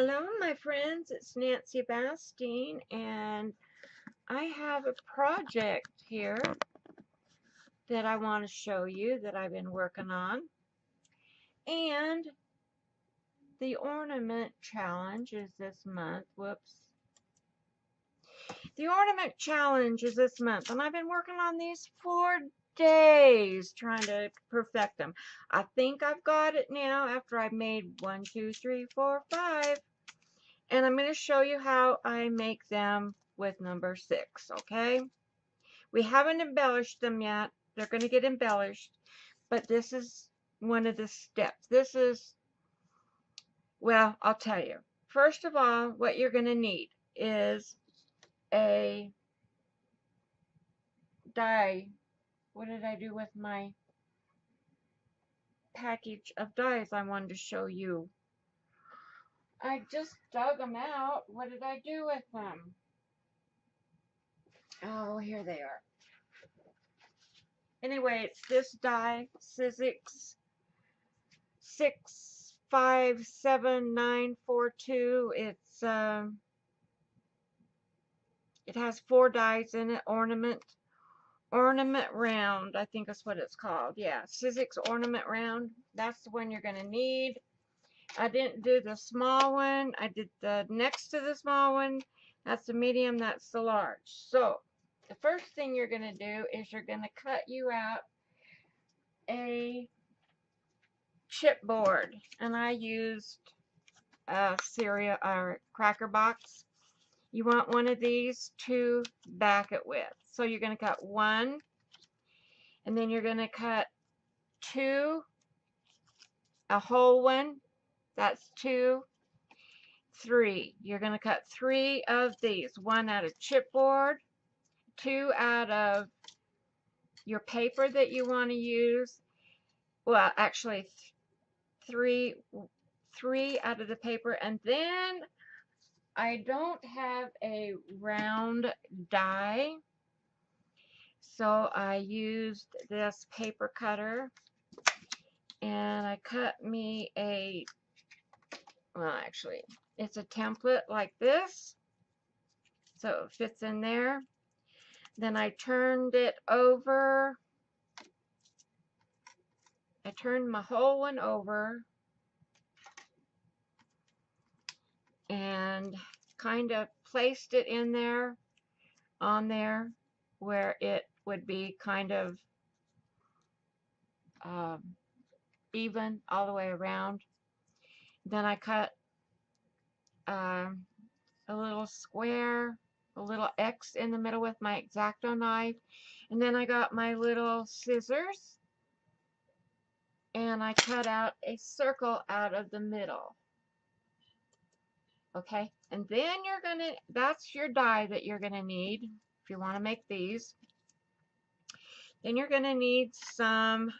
Hello, my friends. It's Nancy Bastine, and I have a project here that I want to show you that I've been working on. And the ornament challenge is this month. Whoops. The ornament challenge is this month, and I've been working on these 4 days trying to perfect them. I think I've got it now after I've made 1, 2, 3, 4, 5. And I'm going to show you how I make them with number 6, okay? We haven't embellished them yet. They're going to get embellished, but this is one of the steps. This is, well, I'll tell you. First of all, what you're going to need is a die. What did I do with my package of dies I wanted to show you? I just dug them out. What did I do with them? Oh, here they are. Anyway, it's this die, Sizzix 657942. It has 4 dies in it. Ornament round, I think that's what it's called. Yeah, Sizzix ornament round. That's the one you're gonna need. I didn't do the small one. I did the next to the small one. That's the medium. That's the large. So the first thing you're gonna do is you're gonna cut you out a chipboard, and I used a cereal or cracker box. You want one of these to back it with. So you're going to cut 1, and then you're going to cut 2, a whole one. That's 2, 3. You're going to cut 3 of these. 1 out of chipboard, 2 out of your paper that you want to use. Well, actually, 3 out of the paper, and then I don't have a round die, so I used this paper cutter, and I cut me a, well, actually it's a template like this, so it fits in there. Then I turned it over. I turned my whole one over and kind of placed it in there, on there, where it would be kind of even all the way around. Then I cut a little square, a little X in the middle with my X-Acto knife, and then I got my little scissors and I cut out a circle out of the middle. Okay, and then you're gonna, that's your die that you're gonna need if you want to make these. Then you're gonna need some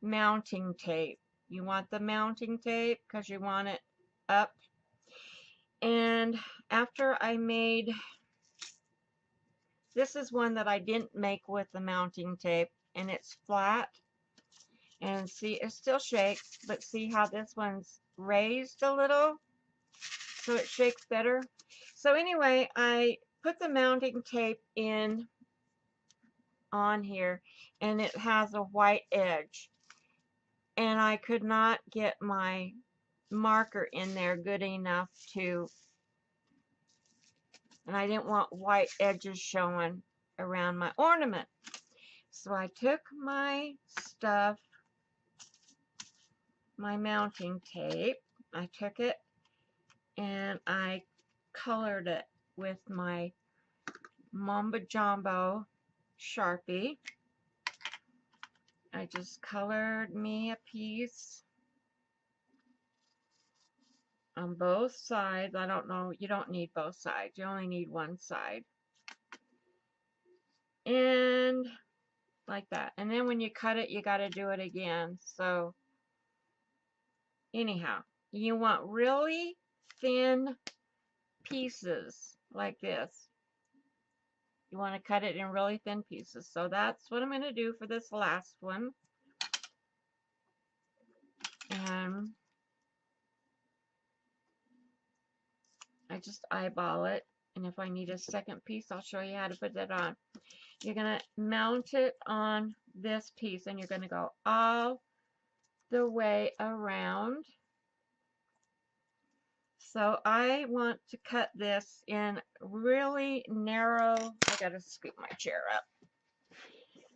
mounting tape. You want the mounting tape because you want it up. And after I made, this is one that I didn't make with the mounting tape, and it's flat. And see, it still shakes, but see how this one's raised a little, so it shakes better. So anyway, I put the mounting tape in on here, and it has a white edge, and I could not get my marker in there good enough to, and I didn't want white edges showing around my ornament. So I took my stuff, my mounting tape, I took it and I colored it with my Mamba Jumbo Sharpie. I just colored me a piece on both sides. I don't know, you don't need both sides, you only need one side. And like that. And then when you cut it, you got to do it again. So anyhow, you want really thin pieces like this. You want to cut it in really thin pieces. So that's what I'm going to do for this last one. And just eyeball it. And if I need a second piece, I'll show you how to put that on. You're going to mount it on this piece, and you're going to go all the way around. So I want to cut this in really narrow. I got to scoop my chair up.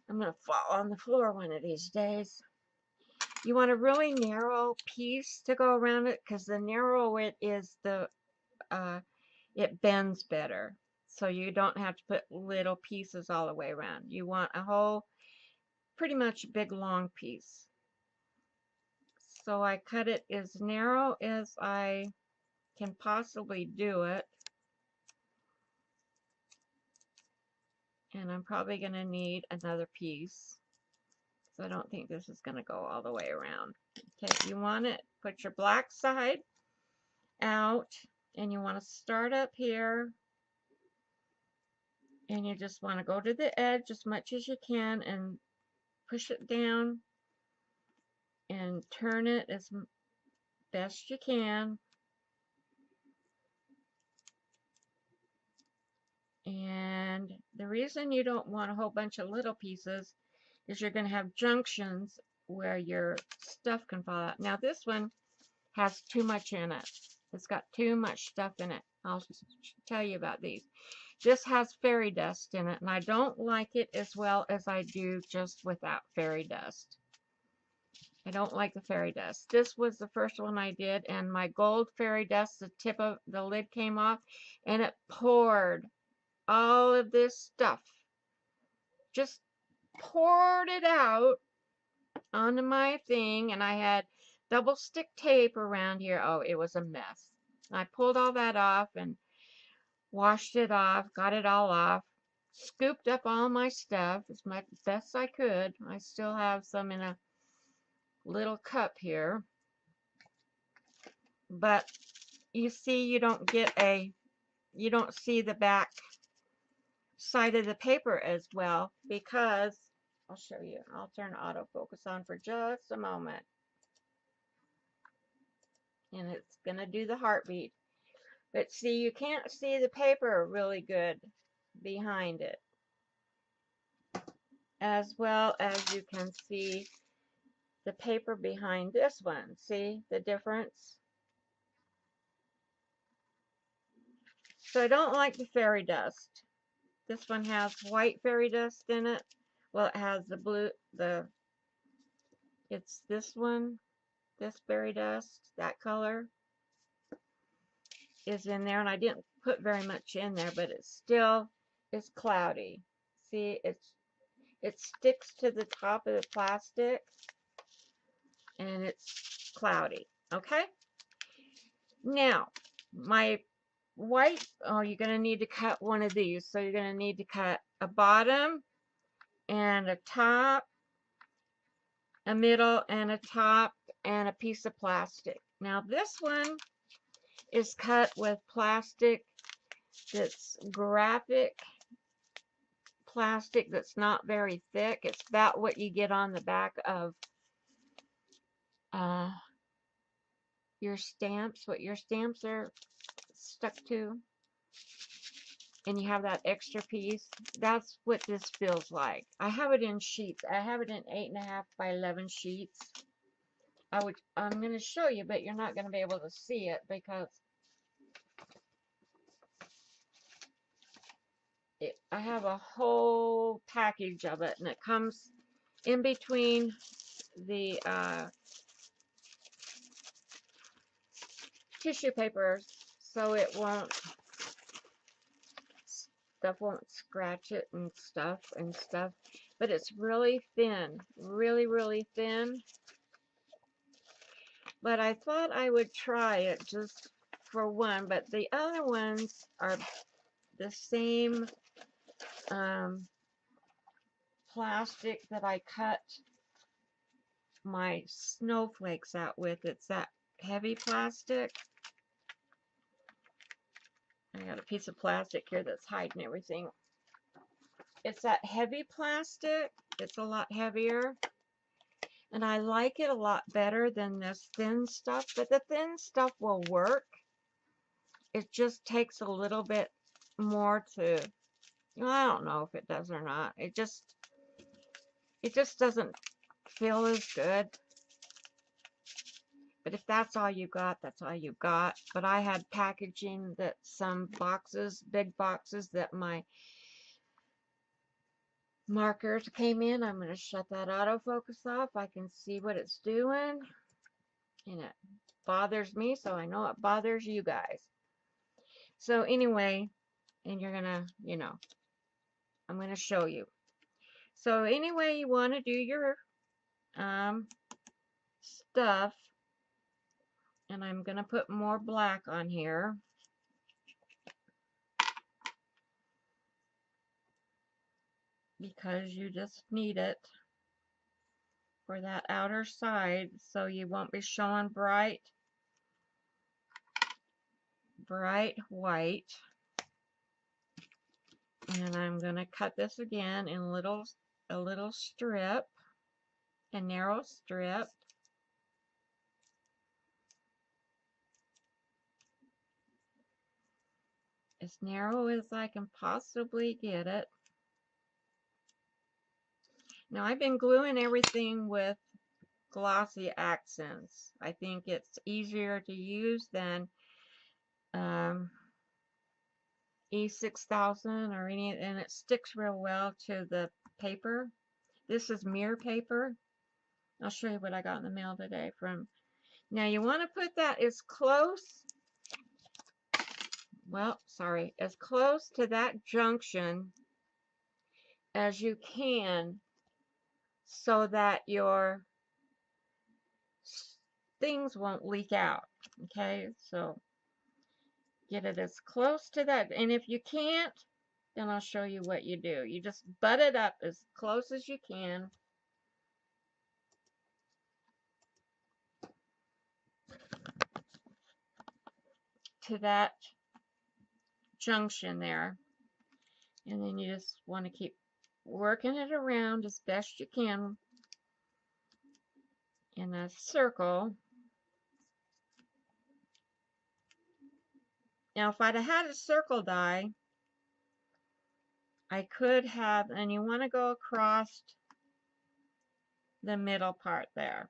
I'm going to fall on the floor one of these days. You want a really narrow piece to go around it, because the narrower it is, the it bends better. So you don't have to put little pieces all the way around. You want a whole, pretty much big long piece. So I cut it as narrow as I can possibly do it. And I'm probably going to need another piece. So I don't think this is going to go all the way around. Okay, you want it, put your black side out, and you want to start up here, and you just want to go to the edge as much as you can and push it down and turn it as best you can. And the reason you don't want a whole bunch of little pieces is you're going to have junctions where your stuff can fall out. Now this one has too much in it. It's got too much stuff in it. I'll tell you about these. This has fairy dust in it, and I don't like it as well as I do just without fairy dust. I don't like the fairy dust. This was the first one I did, and my gold fairy dust, the tip of the lid came off, and it poured all of this stuff. Just poured it out onto my thing, and I had double stick tape around here. Oh, it was a mess. I pulled all that off and washed it off, got it all off, scooped up all my stuff as much best I could. I still have some in a little cup here, but you see, you don't see the back side of the paper as well, because I'll show you. I'll turn autofocus on for just a moment, and it's gonna do the heartbeat. But see, you can't see the paper really good behind it, as well as you can see the paper behind this one. See the difference? So I don't like the fairy dust. This one has white fairy dust in it. Well, it has the blue, it's this one, this fairy dust, that color is in there, and I didn't put very much in there, but it still is cloudy. See, it sticks to the top of the plastic, and it's cloudy. Okay, now my white, oh, you're going to need to cut one of these. So you're going to need to cut a bottom and a top, a middle and a top, and a piece of plastic. Now this one is cut with plastic that's graphic plastic, that's not very thick. It's about what you get on the back of your stamps, what your stamps are stuck to, and you have that extra piece. That's what this feels like. I have it in sheets. I have it in 8.5 by 11 sheets. I'm going to show you, but you're not going to be able to see it because I have a whole package of it, and it comes in between the tissue papers, so it won't, stuff won't scratch it and stuff, but it's really thin, really thin. But I thought I would try it just for one, but the other ones are the same plastic that I cut my snowflakes out with. It's that heavy plastic. I got a piece of plastic here that's hiding everything. It's that heavy plastic. It's a lot heavier, and I like it a lot better than this thin stuff, but the thin stuff will work. it just takes a little bit more to, well, I don't know if it does or not. It just doesn't feel as good. But if that's all you got, that's all you got. But I had packaging that some boxes, big boxes, that my markers came in. I'm going to shut that autofocus off. I can see what it's doing. And it bothers me, so I know it bothers you guys. So anyway, and you're going to, you know, I'm going to show you. So anyway, you want to do your stuff. And I'm going to put more black on here. Because you just need it for that outer side, so you won't be showing bright white. And I'm going to cut this again in a little strip, a narrow strip. As narrow as I can possibly get it. Now I've been gluing everything with glossy accents. I think it's easier to use than E6000 or any, and it sticks real well to the paper. This is mirror paper. I'll show you what I got in the mail today from. Now you want to put that as close, well, sorry, as close to that junction as you can, so that your things won't leak out. Okay, so get it as close to that, and if you can't, then I'll show you what you do. You just butt it up as close as you can. To that junction there, and then you just want to keep working it around as best you can in a circle. Now if I'd have had a circle die, I could have, and you want to go across the middle part there.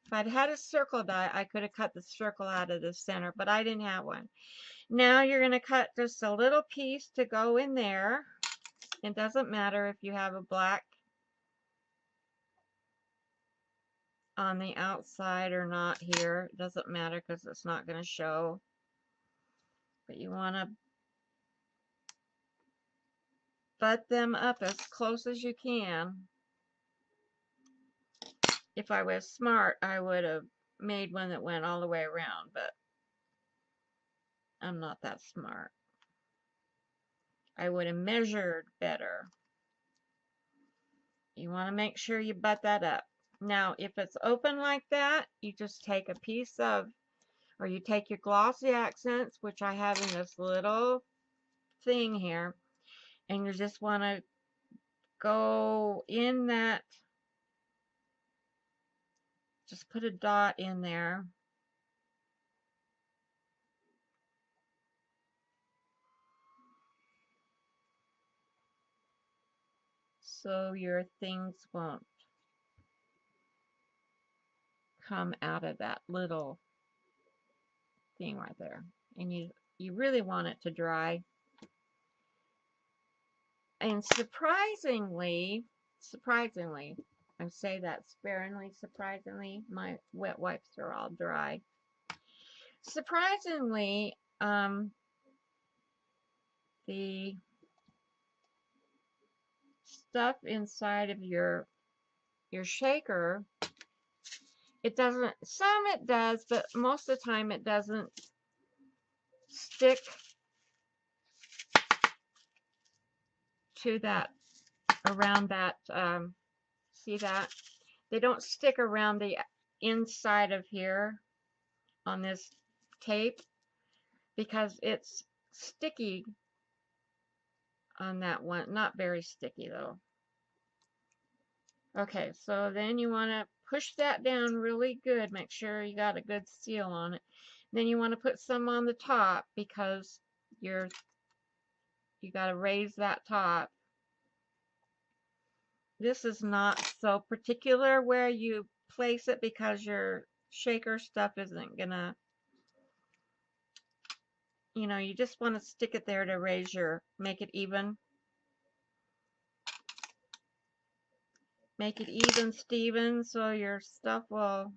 If I'd had a circle die, I could have cut the circle out of the center, but I didn't have one. Now you're going to cut just a little piece to go in there. It doesn't matter if you have a black on the outside or not here. It doesn't matter because it's not going to show. But you want to butt them up as close as you can. If I was smart, I would have made one that went all the way around, but I'm not that smart. I would have measured better. You want to make sure you butt that up. Now, if it's open like that, you just take a piece of, or you take your glossy accents, which I have in this little thing here, and you just want to go in that, just put a dot in there. So your things won't come out of that little thing right there. And you really want it to dry. And surprisingly, I say that sparingly, surprisingly, my wet wipes are all dry. Surprisingly, the stuff inside of your shaker, it doesn't, some it does, but most of the time it doesn't stick to that, around that, see that? They don't stick around the inside of here on this tape because it's sticky on that one. Not very sticky though. Okay, so then you want to push that down really good. Make sure you got a good seal on it. Then you want to put some on the top because you got to raise that top. This is not so particular where you place it because your shaker stuff isn't gonna, you just want to stick it there to make it even. Make it even, Steven, so your stuff will,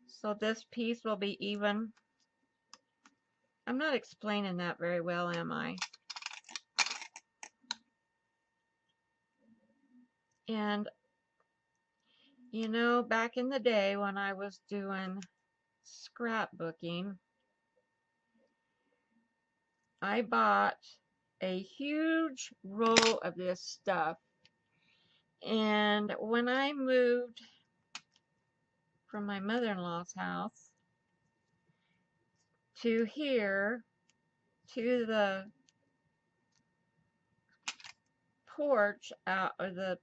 so this piece will be even. I'm not explaining that very well, am I? And, back in the day when I was doing scrapbooking, I bought a huge roll of this stuff. And when I moved from my mother-in-law's house to here, to the porch out, or the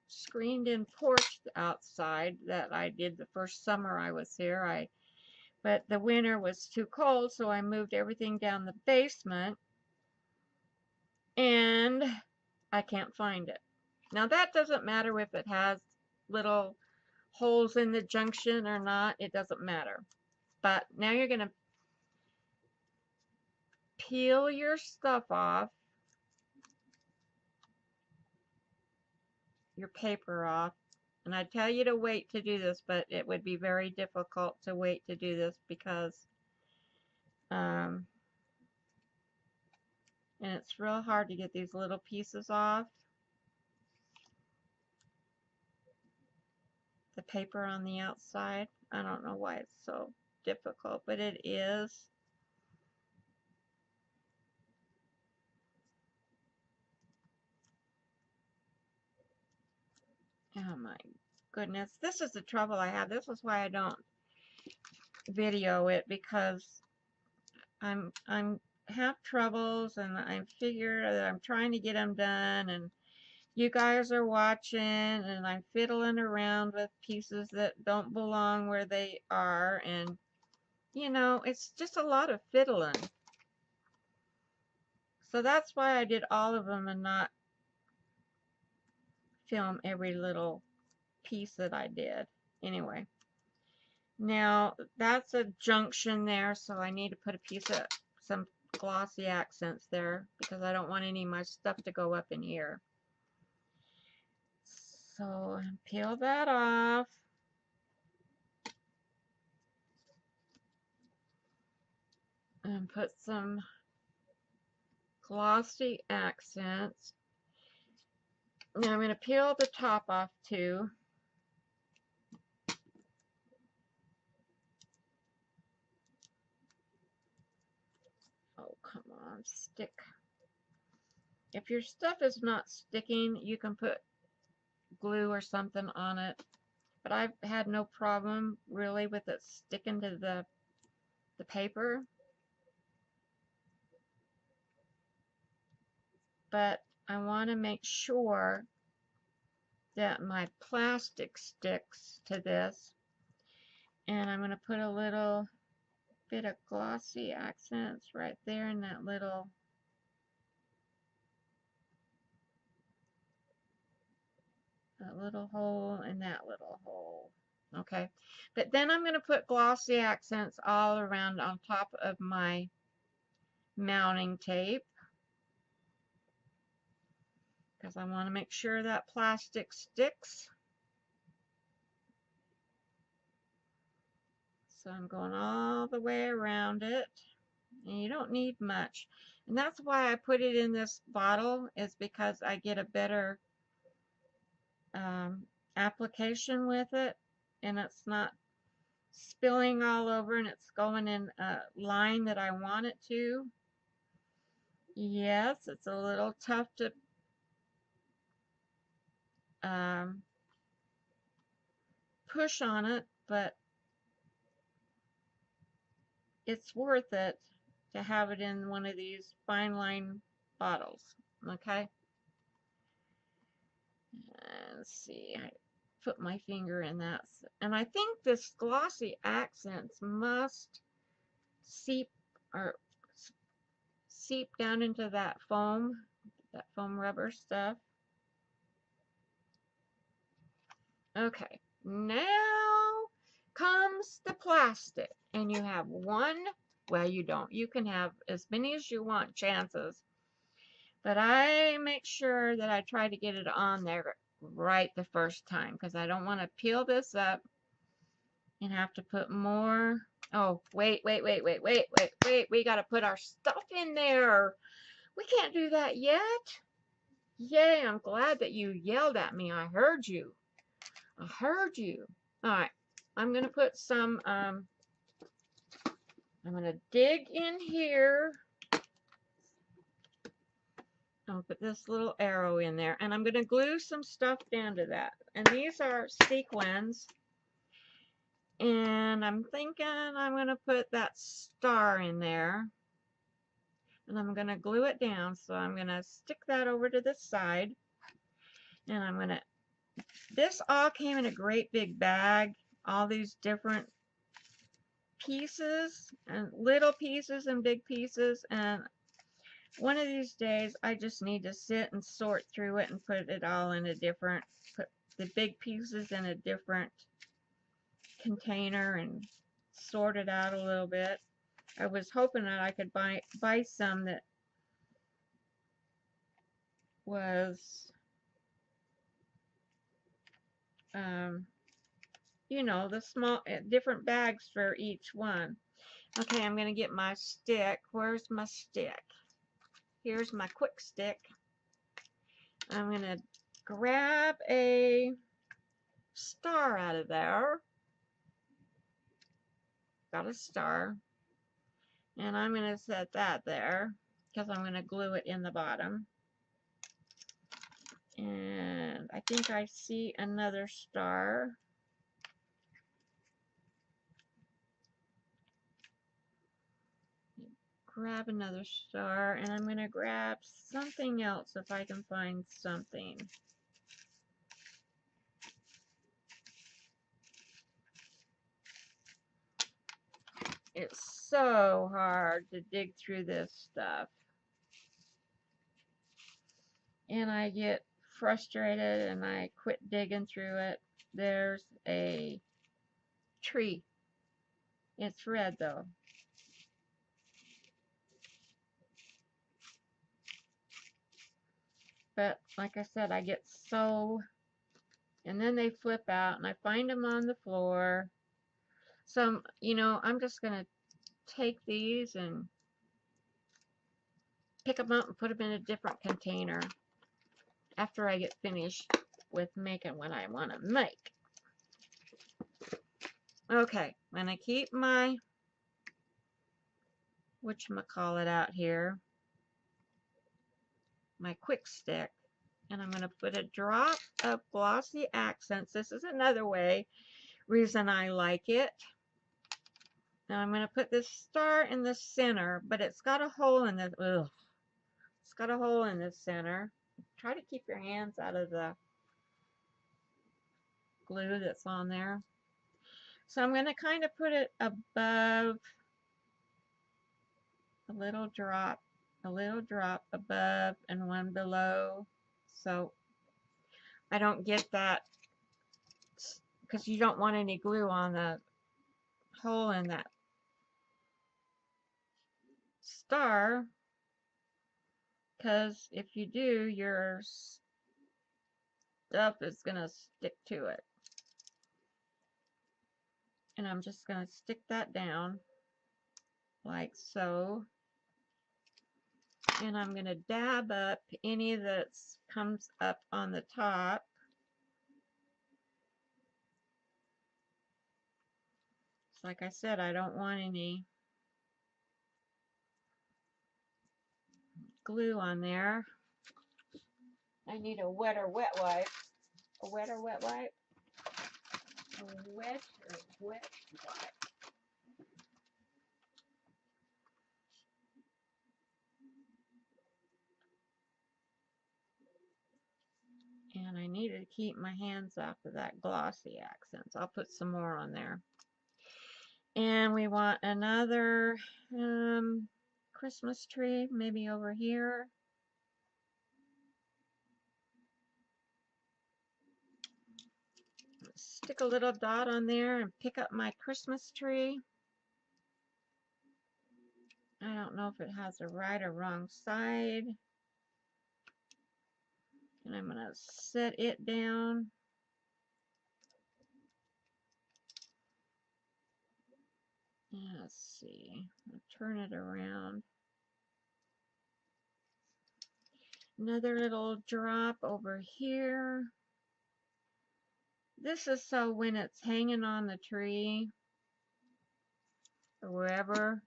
screened-in porch outside that I did the first summer I was here, but the winter was too cold, so I moved everything down the basement, and I can't find it. Now that doesn't matter if it has little holes in the junction or not, it doesn't matter. But now you're going to peel your stuff off, your paper off, and I tell you to wait to do this, but it would be very difficult to wait to do this because and it's real hard to get these little pieces off. The paper on the outside. I don't know why it's so difficult, but it is. Oh my goodness. This is the trouble I have. This is why I don't video it, because I'm have troubles, and I figure that I'm trying to get them done, and you guys are watching, and I'm fiddling around with pieces that don't belong where they are, and it's just a lot of fiddling. So that's why I did all of them and not film every little piece that I did. Anyway, now that's a junction there, so I need to put a piece of some glossy accents there because I don't want any of my stuff to go up in here. So peel that off. And put some glossy accents. Now I'm going to peel the top off too. Oh, come on, stick. If your stuff is not sticking, you can put glue or something on it. But I've had no problem really with it sticking to the paper. But I want to make sure that my plastic sticks to this. And I'm going to put a little bit of glossy accents right there in that little hole and that little hole. Okay, but then I'm going to put glossy accents all around on top of my mounting tape because I want to make sure that plastic sticks. So I'm going all the way around it, and you don't need much. And that's why I put it in this bottle, is because I get a better application with it, and it's not spilling all over, and it's going in a line that I want it to. Yes, it's a little tough to push on it, but it's worth it to have it in one of these fine line bottles. Okay, let's see, I put my finger in that. And I think this glossy accents must seep or seep down into that foam rubber stuff. Okay, now comes the plastic, and you have one, well, you don't. You can have as many as you want chances, but I make sure that I try to get it on there right the first time, because I don't want to peel this up and have to put more. Oh, wait, we got to put our stuff in there. We can't do that yet. Yay, I'm glad that you yelled at me. I heard you. I heard you. All right, I'm going to put some, I'm going to dig in here. I'll put this little arrow in there, and I'm going to glue some stuff down to that. And these are sequins. And I'm thinking I'm going to put that star in there. And I'm going to glue it down. So I'm going to stick that over to the side. And I'm going to, this all came in a great big bag. All these different pieces, and little pieces and big pieces. And one of these days I just need to sit and sort through it and put it all in a different, put the big pieces in a different container and sort it out a little bit. I was hoping that I could buy some that was, you know, the small, different bags for each one. Okay, I'm going to get my stick. Where's my stick? Here's my quick stick. I'm going to grab a star out of there. Got a star. And I'm going to set that there because I'm going to glue it in the bottom. And I think I see another star. Grab another star, and I'm going to grab something else if I can find something. It's so hard to dig through this stuff. And I get frustrated and I quit digging through it. There's a tree. It's red though. But like I said, I get so, and then they flip out and I find them on the floor. So, you know, I'm just going to take these and pick them up and put them in a different container after I get finished with making what I want to make. Okay, I'm going to keep my whatchamacallit out here, my quick stick, and I'm going to put a drop of glossy accents. This is another reason I like it. Now I'm going to put this star in the center, but it's got a hole in the, it's got a hole in the center. Try to keep your hands out of the glue that's on there. So I'm going to kind of put it above, a little drop above and one below. So I don't get that, because you don't want any glue on the hole in that star, because if you do, your stuff is going to stick to it. And I'm just going to stick that down like so. And I'm going to dab up any that comes up on the top. Like I said, I don't want any glue on there. I need a wetter wet wipe. A wetter wet wipe. A wet wipe. And I need to keep my hands off of that glossy accents. I'll put some more on there. And we want another Christmas tree, maybe over here. Stick a little dot on there and pick up my Christmas tree. I don't know if it has a right or wrong side. And I'm going to set it down. Let's see. I'll turn it around. Another little drop over here. This is so when it's hanging on the tree or wherever.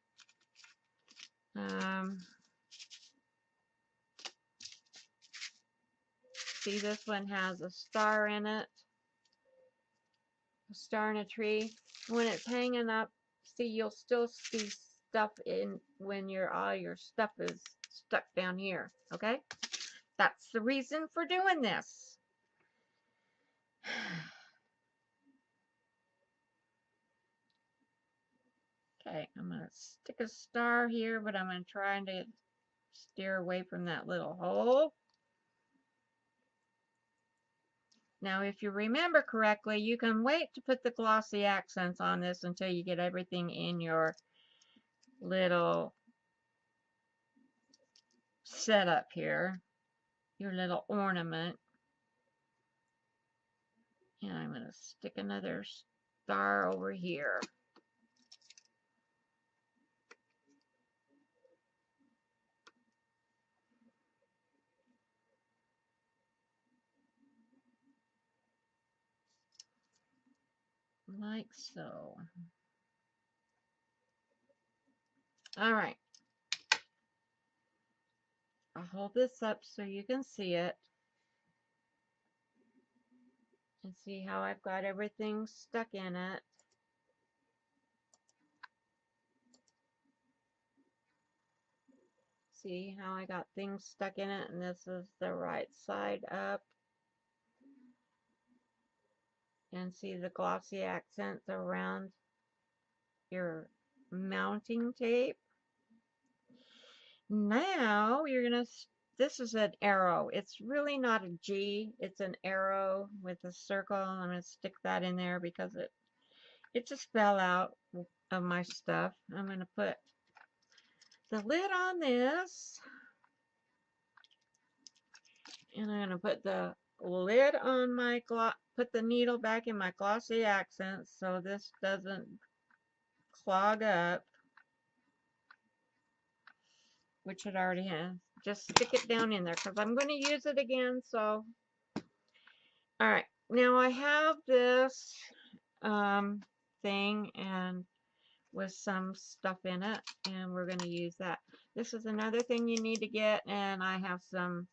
See, this one has a star in it. A star in a tree. When it's hanging up, see, you'll still see stuff in when all your stuff is stuck down here. Okay? That's the reason for doing this. Okay, I'm going to stick a star here, but I'm going to try to steer away from that little hole. Now, if you remember correctly, you can wait to put the glossy accents on this until you get everything in your little setup here, your little ornament. And I'm going to stick another star over here. Like so. All right. I'll hold this up so you can see it. And see how I've got everything stuck in it. See how I got things stuck in it, and this is the right side up. And see the glossy accents around your mounting tape. Now you're going to, this is an arrow. It's really not a G, it's an arrow with a circle. I'm going to stick that in there because it just fell out of my stuff. I'm going to put the lid on this. And I'm going to put the lid on my put the needle back in my glossy accents so this doesn't clog up, which it already has. Just stick it down in there because I'm going to use it again. So, all right, now I have this thing and with some stuff in it, and we're going to use that. This is another thing you need to get, and I have some.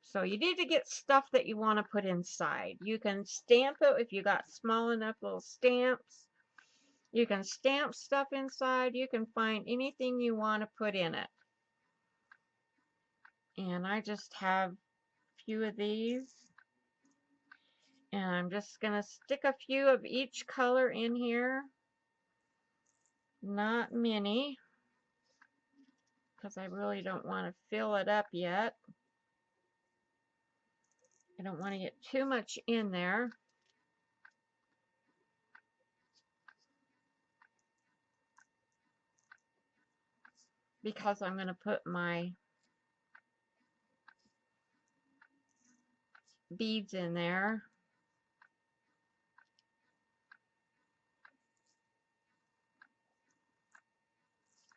So you need to get stuff that you want to put inside. You can stamp it if you got small enough little stamps. You can stamp stuff inside. You can find anything you want to put in it. And I just have a few of these. And I'm just going to stick a few of each color in here. Not many, because I really don't want to fill it up yet. I don't want to get too much in there. Because I'm going to put my beads in there.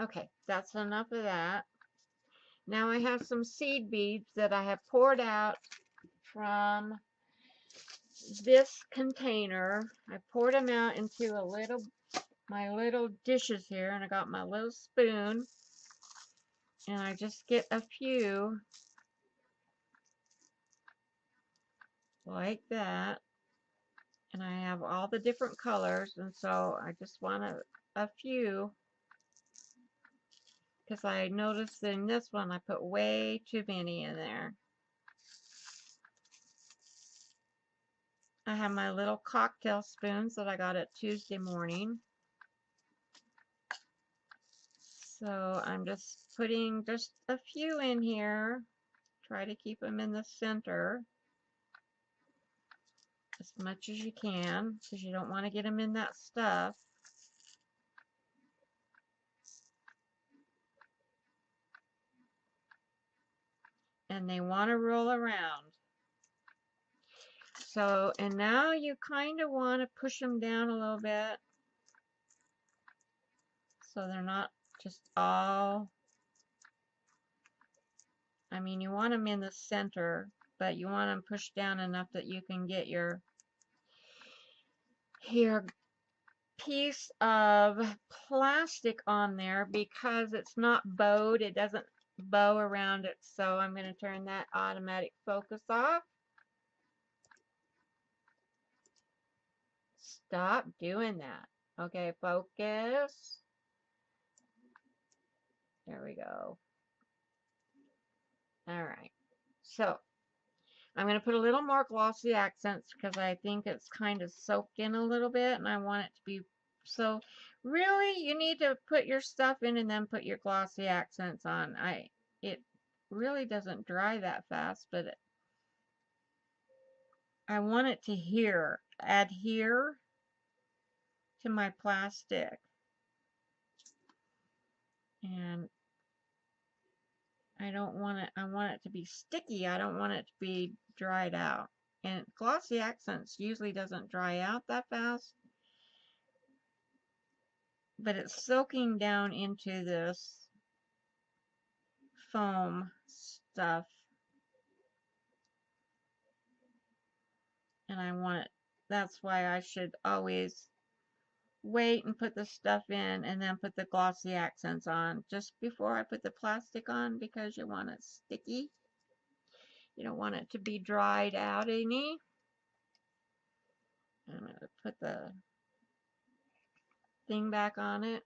Okay, that's enough of that. Now I have some seed beads that I have poured out from this container. I poured them out into my little dishes here, and I got my little spoon, and I just get a few like that, and I have all the different colors, and so I just want a few, because I noticed in this one I put way too many in there. I have my little cocktail spoons that I got at Tuesday morning. So I'm just putting just a few in here. Try to keep them in the center as much as you can, because you don't want to get them in that stuff. And they want to roll around. So, and now you kind of want to push them down a little bit so they're not just all, I mean, you want them in the center, but you want them pushed down enough that you can get your piece of plastic on there, because it's not bowed. It doesn't bow around it. So I'm going to turn that automatic focus off. Stop doing that. Okay, focus. There we go. All right. So I'm going to put a little more glossy accents because I think it's kind of soaked in a little bit and I want it to be, so really you need to put your stuff in and then put your glossy accents on. It really doesn't dry that fast, but I want it to adhere to my plastic. And I want it to be sticky. I don't want it to be dried out. And glossy accents usually doesn't dry out that fast, but it's soaking down into this foam stuff. And I want it, that's why I should always wait and put the stuff in and then put the glossy accents on just before I put the plastic on, because you want it sticky. You don't want it to be dried out any. I'm going to put the thing back on it.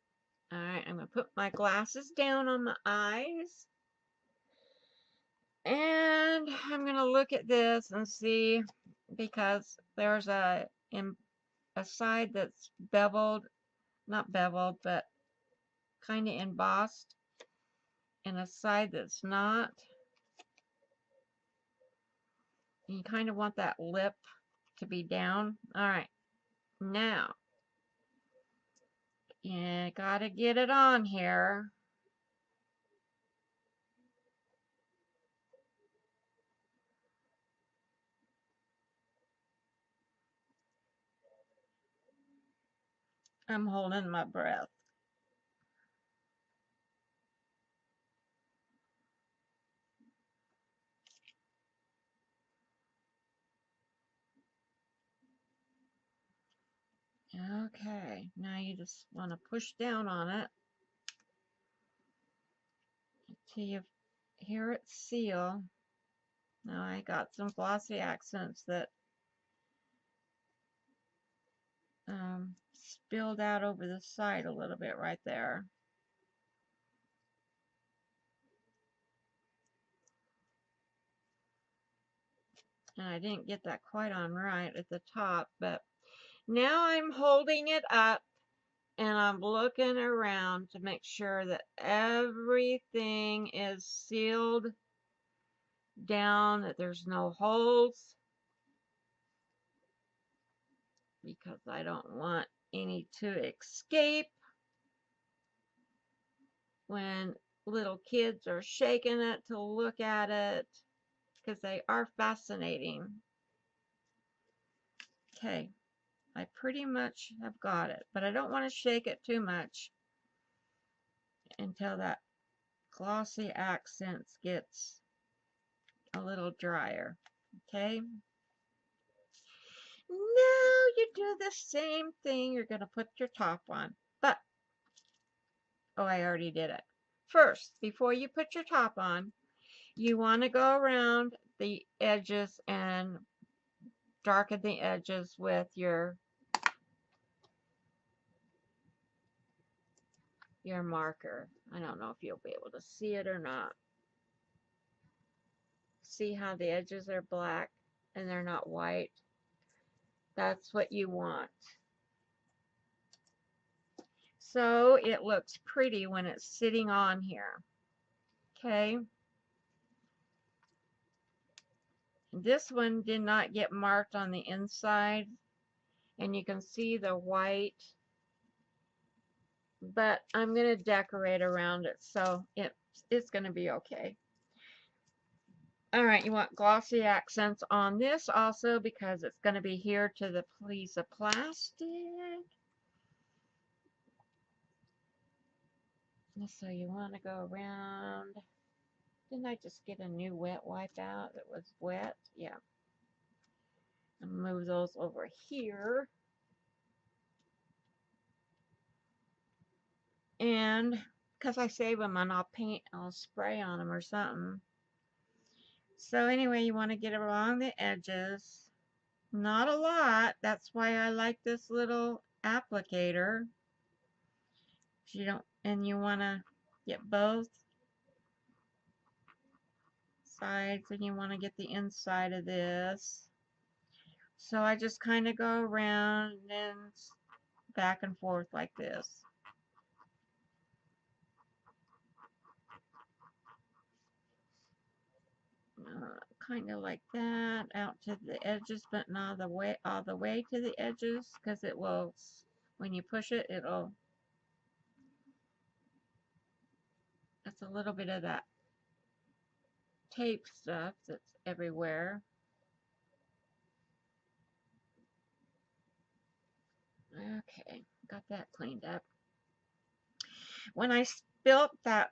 Alright, I'm going to put my glasses down on my eyes. And I'm going to look at this and see, because there's a side that's beveled, not beveled, but kind of embossed, and a side that's not. You kind of want that lip to be down. Alright, now, you gotta get it on here. I'm holding my breath. Okay, now you just want to push down on it until you hear it seal. Now I got some glossy accents that spilled out over the side a little bit right there. And I didn't get that quite on right at the top, but now I'm holding it up and I'm looking around to make sure that everything is sealed down, that there's no holes, because I don't want any to escape when little kids are shaking it to look at it, because they are fascinating. Okay, I pretty much have got it, but I don't want to shake it too much until that glossy accents gets a little drier. Okay, now you do the same thing. You're going to put your top on, but oh, I already did it. First, before you put your top on, you want to go around the edges and darken the edges with your marker. I don't know if you'll be able to see it or not. See how the edges are black and they're not white? That's what you want. So it looks pretty when it's sitting on here. Okay. This one did not get marked on the inside, and you can see the white, but I'm going to decorate around it, so it's going to be okay. All right, you want glossy accents on this also because it's going to be here to the piece of plastic. So you want to go around. Didn't I just get a new wet wipe out that was wet? Yeah. And move those over here. And because I save them and I'll spray on them or something. So anyway, you want to get along the edges. Not a lot. That's why I like this little applicator. And you want to get both sides, and you want to get the inside of this. So I just kind of go around and back and forth like this. Kind of like that out to the edges, but not all the way to the edges, because it will, when you push it, that's a little bit of that tape stuff that's everywhere. Okay, got that cleaned up. When I spilt that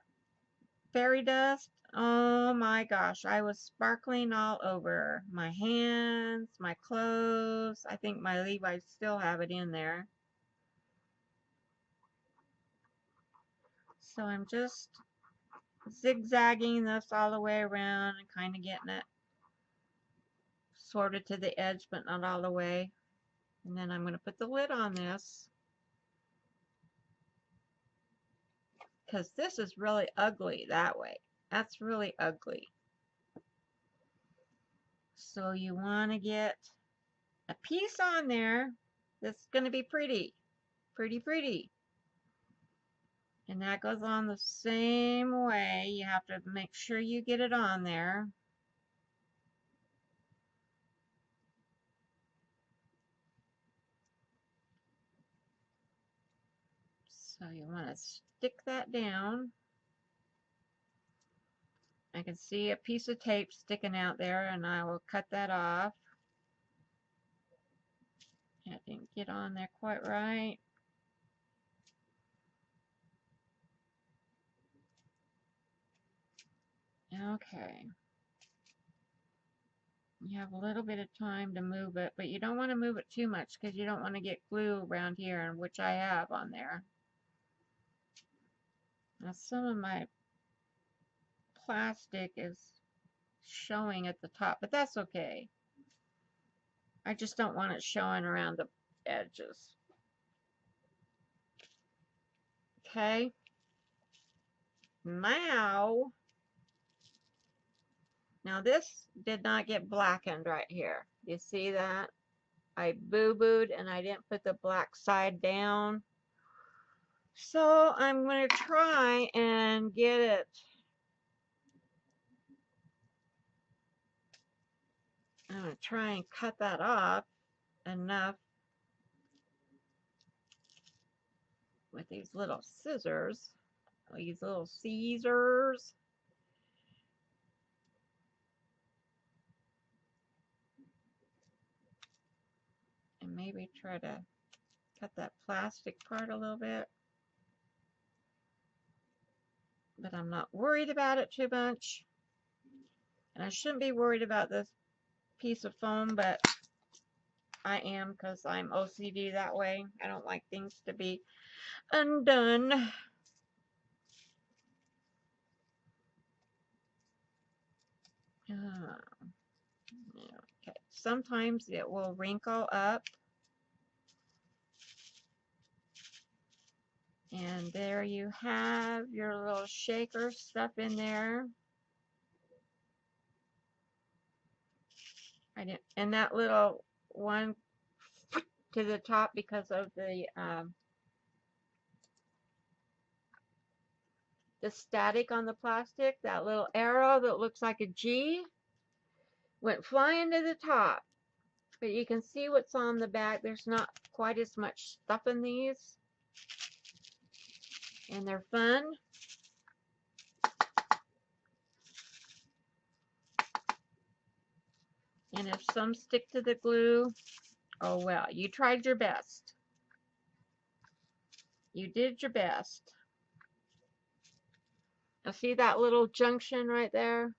fairy dust, oh my gosh, I was sparkling all over my hands, my clothes. I think my Levi's still have it in there. So I'm just zigzagging this all the way around and kind of getting it sort of to the edge, but not all the way. And then I'm going to put the lid on this, because this is really ugly that way. That's really ugly. So you want to get a piece on there that's going to be pretty. Pretty. And that goes on the same way. You have to make sure you get it on there. So you want to stick that down. I can see a piece of tape sticking out there, and I will cut that off. That didn't get on there quite right. Okay. You have a little bit of time to move it, but you don't want to move it too much because you don't want to get glue around here, which I have on there. Now some of my plastic is showing at the top, but that's okay. I just don't want it showing around the edges. Okay. Now this did not get blackened right here. You see that? I boo-booed and I didn't put the black side down. So I'm going to try and get it. I'm going to try and cut that off enough with these little scissors. These little Caesars. And maybe try to cut that plastic part a little bit. But I'm not worried about it too much. And I shouldn't be worried about this piece of foam, but I am, because I'm OCD that way. I don't like things to be undone. Okay. Sometimes it will wrinkle up. And there you have your little shaker stuff in there. And that little one to the top because of the static on the plastic. That little arrow that looks like a G went flying to the top. But you can see what's on the back. There's not quite as much stuff in these. And they're fun. And if some stick to the glue, oh well, you tried your best. You did your best. Now see that little junction right there?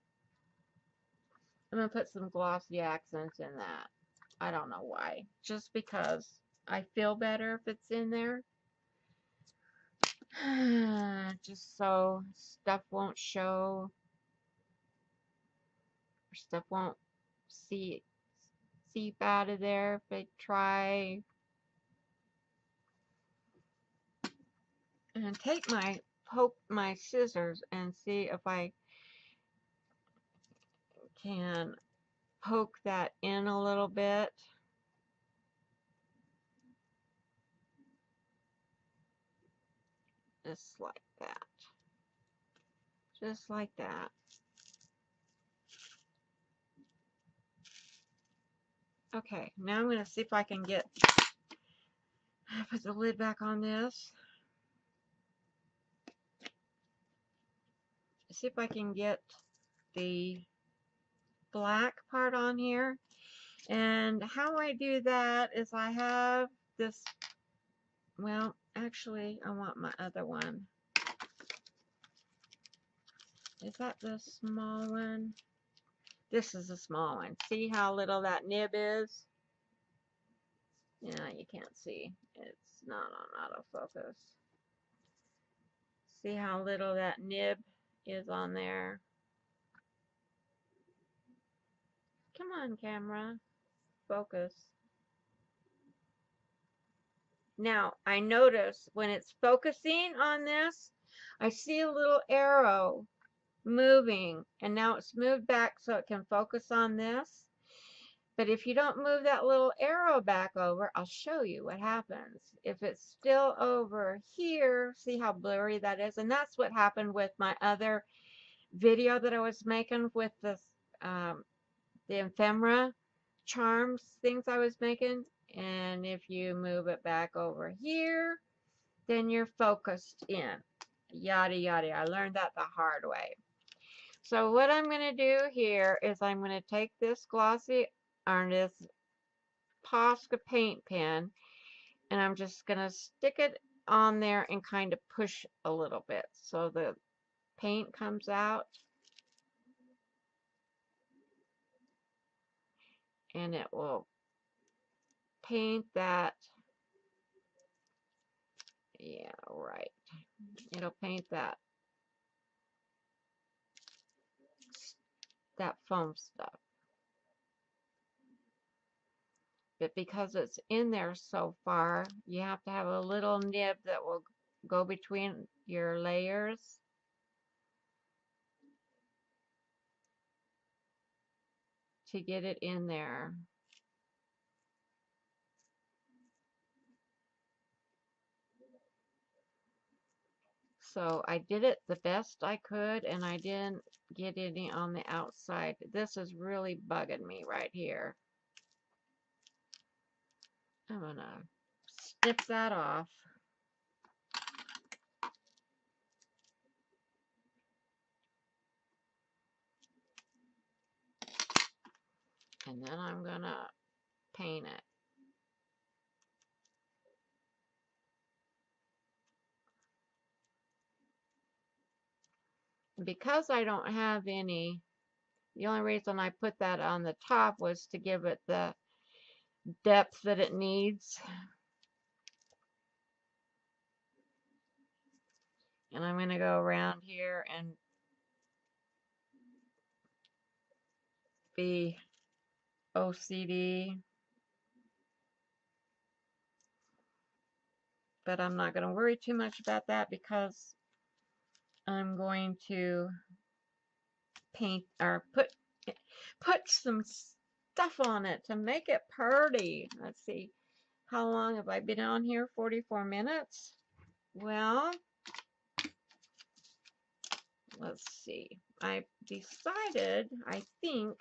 I'm going to put some glossy accents in that. I don't know why. Just because I feel better if it's in there. Just so stuff won't show. Or stuff won't seep out of there if they try. And take my scissors and see if I can poke that in a little bit. Just like that. Just like that. Okay, now I'm going to see if I can put the lid back on this. See if I can get the black part on here. And how I do that is I have this, well, actually, I want my other one. Is that the small one? This is the small one. See how little that nib is? Yeah, you can't see. It's not on autofocus. See how little that nib is on there? Come on, camera. Focus. Now, I notice when it's focusing on this, I see a little arrow moving, and now it's moved back so it can focus on this. But if you don't move that little arrow back over, I'll show you what happens. If it's still over here, see how blurry that is? And that's what happened with my other video that I was making with this, the ephemera charms things I was making. And if you move it back over here, then you're focused in. Yada, yada. I learned that the hard way. So what I'm going to do here is I'm going to take this glossy, or this Posca paint pen, and I'm just going to stick it on there and kind of push a little bit so the paint comes out. And it will paint that. Yeah, right. It'll paint that foam stuff. But because it's in there so far, you have to have a little nib that will go between your layers. To get it in there. So I did it the best I could, and I didn't get any on the outside. This is really bugging me right here. I'm gonna snip that off. And then I'm gonna paint it. Because I don't have any, the only reason I put that on the top was to give it the depth that it needs. And I'm going to go around here and be OCD. But I'm not going to worry too much about that because I'm going to paint or put some stuff on it to make it pretty. Let's see How long have I been on here? 44 minutes. Well, let's see. I decided, I think,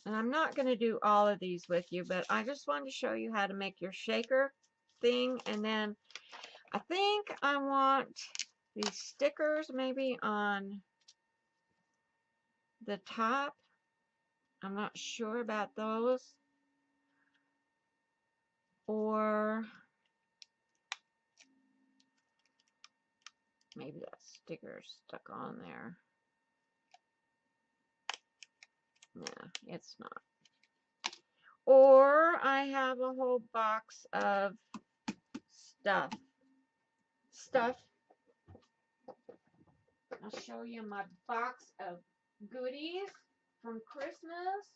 and I'm not going to do all of these with you, but I just wanted to show you how to make your shaker thing. And then I think I want these stickers maybe on the top. I'm not sure about those. Or maybe that sticker's stuck on there. Nah, it's not. Or I have a whole box of stuff. I'll show you my box of goodies from Christmas.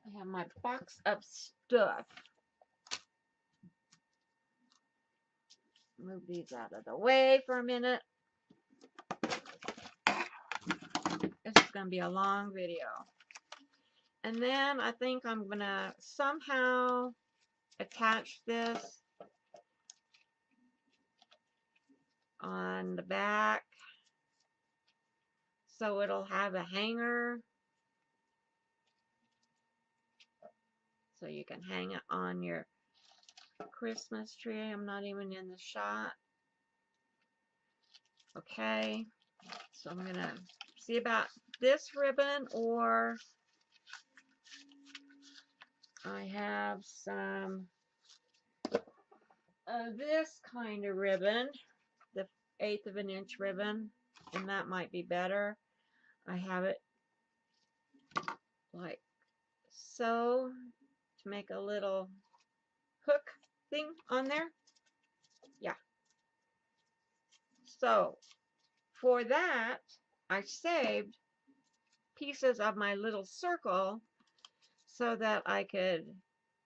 I have my box of stuff. Move these out of the way for a minute. This is going to be a long video. And then I think I'm going to somehow attach this on the back so it'll have a hanger so you can hang it on your Christmas tree. I'm not even in the shot. Okay, so I'm gonna see about this ribbon, or I have some of this kind of ribbon, the 1/8 of an inch ribbon, and that might be better. I have it like so to make a little hook thing on there. Yeah. So for that, I saved pieces of my little circle so that I could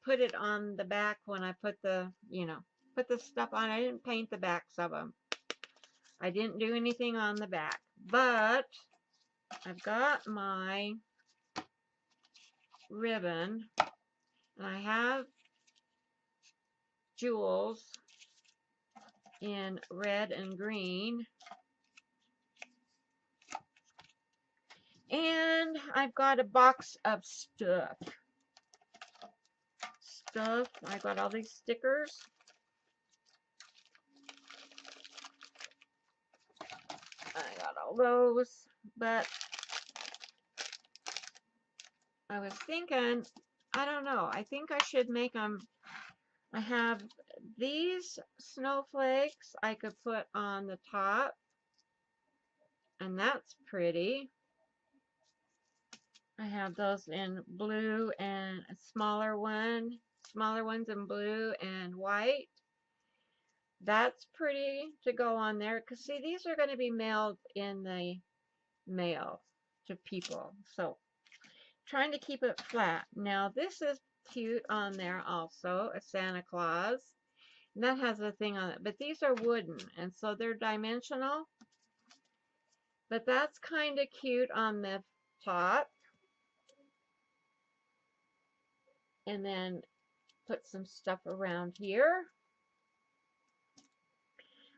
put it on the back when I put the, put the stuff on. I didn't paint the backs of them. I didn't do anything on the back, but I've got my ribbon and I have jewels in red and green. And I've got a box of stuff. I got all these stickers. I got all those, but I was thinking, I don't know, I think I should make them. I have these snowflakes I could put on the top, and that's pretty. I have those in blue and a smaller ones in blue and white. That's pretty to go on there, because see, these are going to be mailed in the mail to people, so trying to keep it flat. Now this is cute on there also, a Santa Claus, and that has a thing on it, but these are wooden, and so they're dimensional, but that's kind of cute on the top. And then put some stuff around here.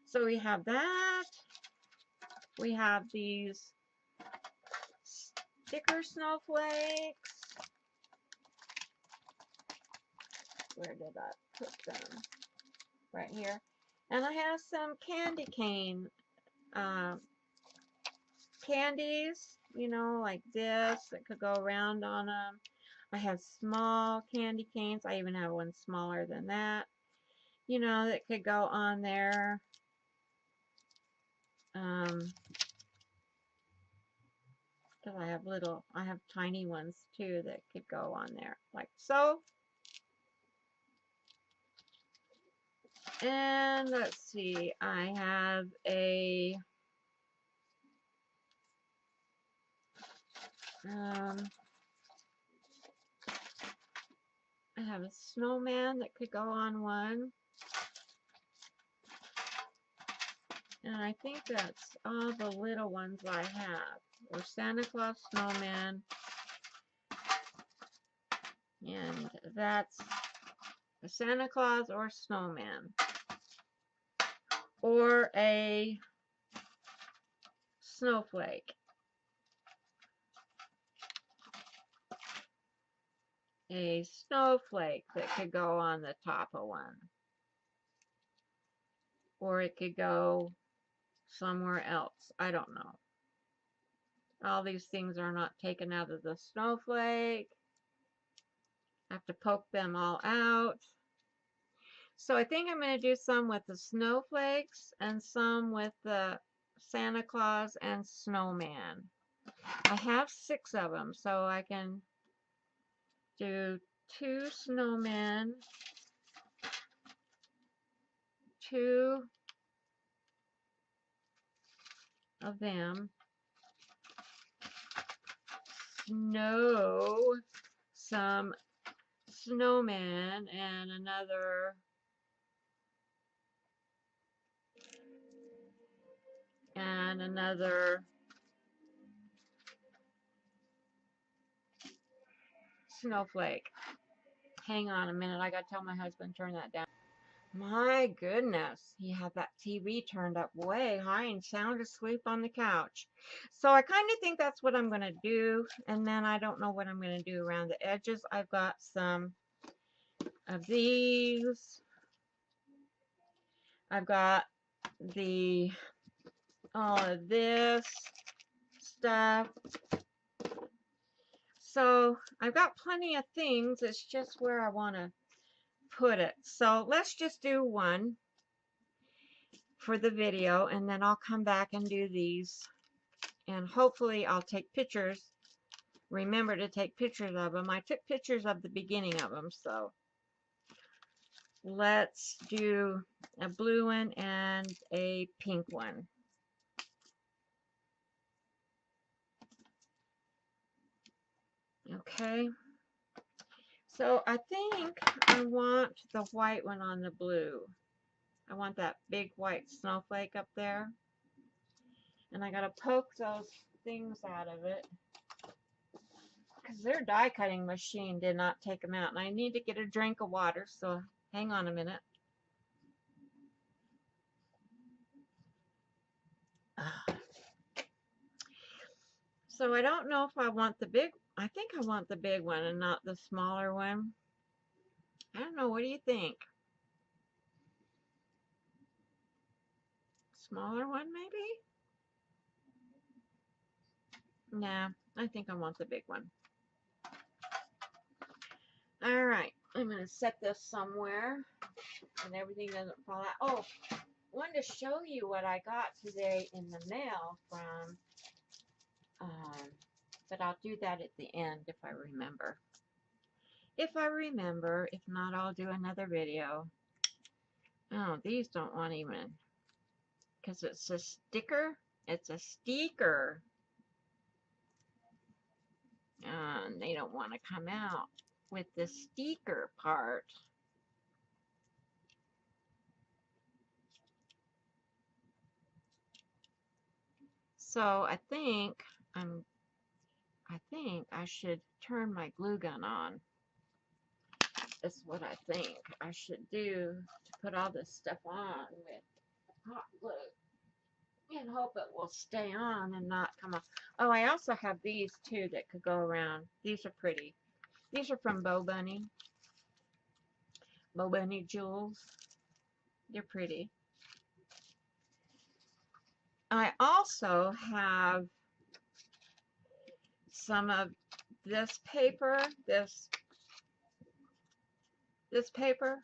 So we have that. We have these sticker snowflakes. Where did I put them? Right here. And I have some candy cane candies, like this that could go around on them. I have small candy canes. I even have one smaller than that, that could go on there. Because I have tiny ones too that could go on there, like so. And let's see, I have a snowman that could go on one. And I think that's all the little ones I have. or Santa Claus snowman. And that's a Santa Claus or snowman. Or a snowflake. A snowflake that could go on the top of one. Or it could go somewhere else. I don't know. All these things are not taken out of the snowflake. I have to poke them all out. So I think I'm going to do some with the snowflakes and some with the Santa Claus and snowman. I have 6 of them, so I can do 2 snowmen, 2 of them, some snowman, and another snowflake. Hang on a minute, I gotta tell my husband turn that down. My goodness, he had that TV turned up way high and sound asleep on the couch. So I kind of think that's what I'm going to do. And then I don't know what I'm going to do around the edges. I've got some of these. I've got all of this stuff. So I've got plenty of things. It's just where I want to put it. So let's just do one for the video, and then I'll come back and do these, and hopefully I'll take pictures. Remember to take pictures of them. I took pictures of the beginning of them, so let's do a blue one and a pink one. Okay, so I think I want the white one on the blue. I want that big white snowflake up there. And I gotta poke those things out of it, because their die cutting machine did not take them out. And I need to get a drink of water, so hang on a minute. So I don't know if I want the big, I think I want the big one and not the smaller one. I don't know, what do you think? Smaller one maybe? Nah, I think I want the big one. Alright, I'm going to set this somewhere and everything doesn't fall out. Oh, I wanted to show you what I got today in the mail from, but I'll do that at the end if I remember. If I remember, if not, I'll do another video. Oh, these don't want even, because it's a sticker. It's a sticker. And they don't want to come out with the sticker part. So I think I should turn my glue gun on. That's what I think I should do to put all this stuff on with hot glue and hope it will stay on and not come off. Oh, I also have these too that could go around. These are pretty. These are from Bo Bunny. Bo Bunny Jewels. They're pretty. I also have some of this paper, this paper,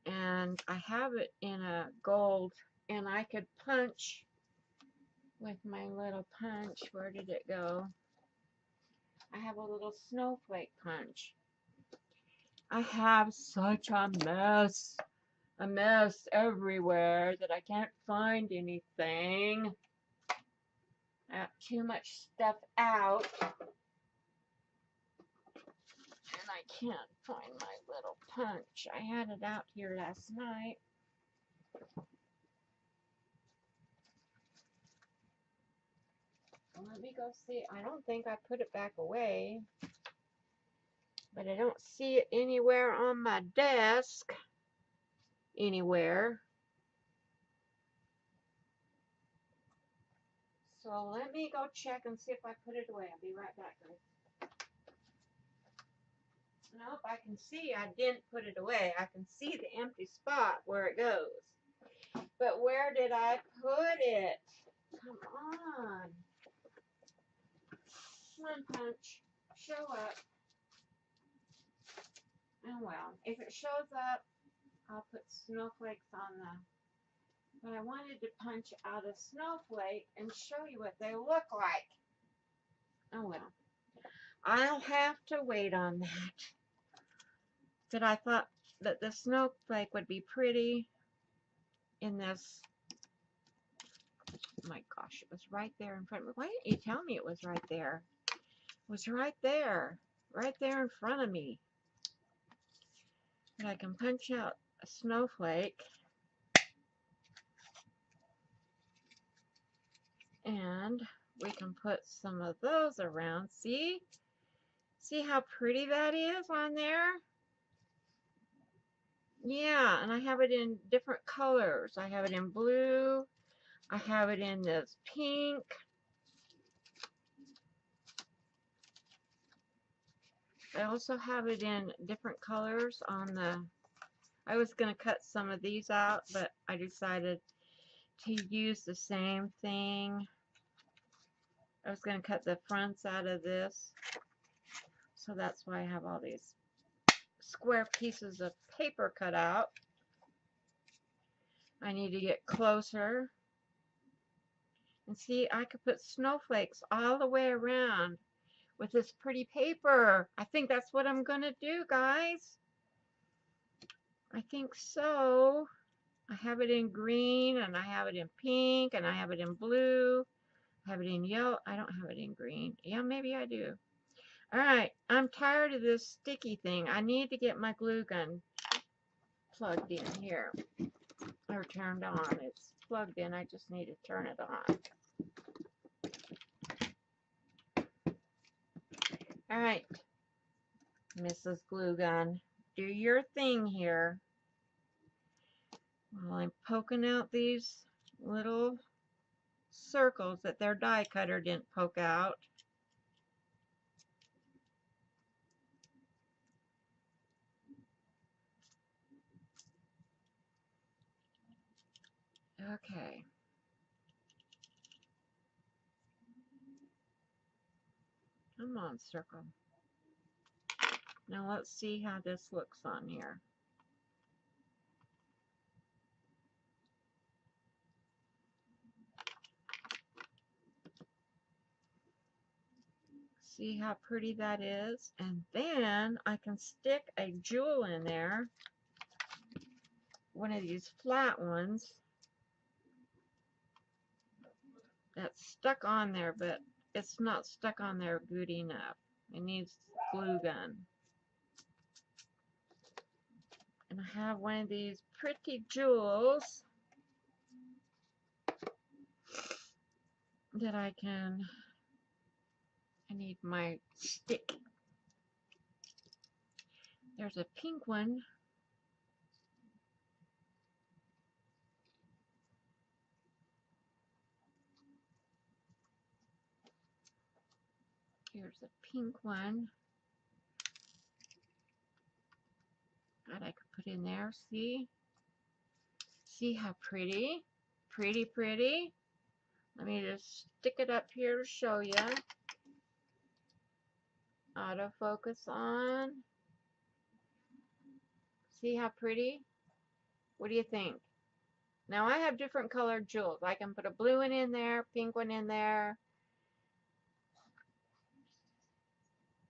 and I have it in a gold, and I could punch with my little punch. Where did it go? I have a little snowflake punch. I have such a mess everywhere that I can't find anything. I got too much stuff out, and I can't find my little punch. I had it out here last night. Let me go see. I don't think I put it back away, but I don't see it anywhere on my desk. Anywhere. So let me go check and see if I put it away. I'll be right back, guys. Nope, I can see I didn't put it away. I can see the empty spot where it goes. But where did I put it? Come on. Come on, Punch. Show up. Oh well. If it shows up, I'll put snowflakes on the... But I wanted to punch out a snowflake and show you what they look like. Oh well. I'll have to wait on that. But I thought that the snowflake would be pretty in this. Oh my gosh, it was right there in front of me. Why didn't you tell me it was right there? It was right there in front of me. But I can punch out a snowflake. And we can put some of those around. See? See how pretty that is on there? Yeah, and I have it in different colors. I have it in blue. I have it in this pink. I also have it in different colors on the... I was going to cut some of these out, but I decided to use the same thing. I was going to cut the fronts out of this. So that's why I have all these square pieces of paper cut out. I need to get closer. And see, I could put snowflakes all the way around with this pretty paper. I think that's what I'm going to do, guys. I think so. I have it in green, and I have it in pink, and I have it in blue. I have it in yellow. I don't have it in green. Yeah, maybe I do. All right, I'm tired of this sticky thing. I need to get my glue gun plugged in here, or turned on. It's plugged in. I just need to turn it on. All right, Mrs. Glue Gun, do your thing here. Well, I'm poking out these little circles that their die cutter didn't poke out. Okay. Come on, circle. Now let's see how this looks on here. See how pretty that is? And then I can stick a jewel in there. One of these flat ones. That's stuck on there, but it's not stuck on there good enough. It needs glue gun. And I have one of these pretty jewels that I need my stick. There's a pink one. Here's a pink one that I could put in there. See? See how pretty? Pretty, pretty. Let me just stick it up here to show you. Autofocus on. See how pretty? What do you think? Now I have different colored jewels. I can put a blue one in there, pink one in there.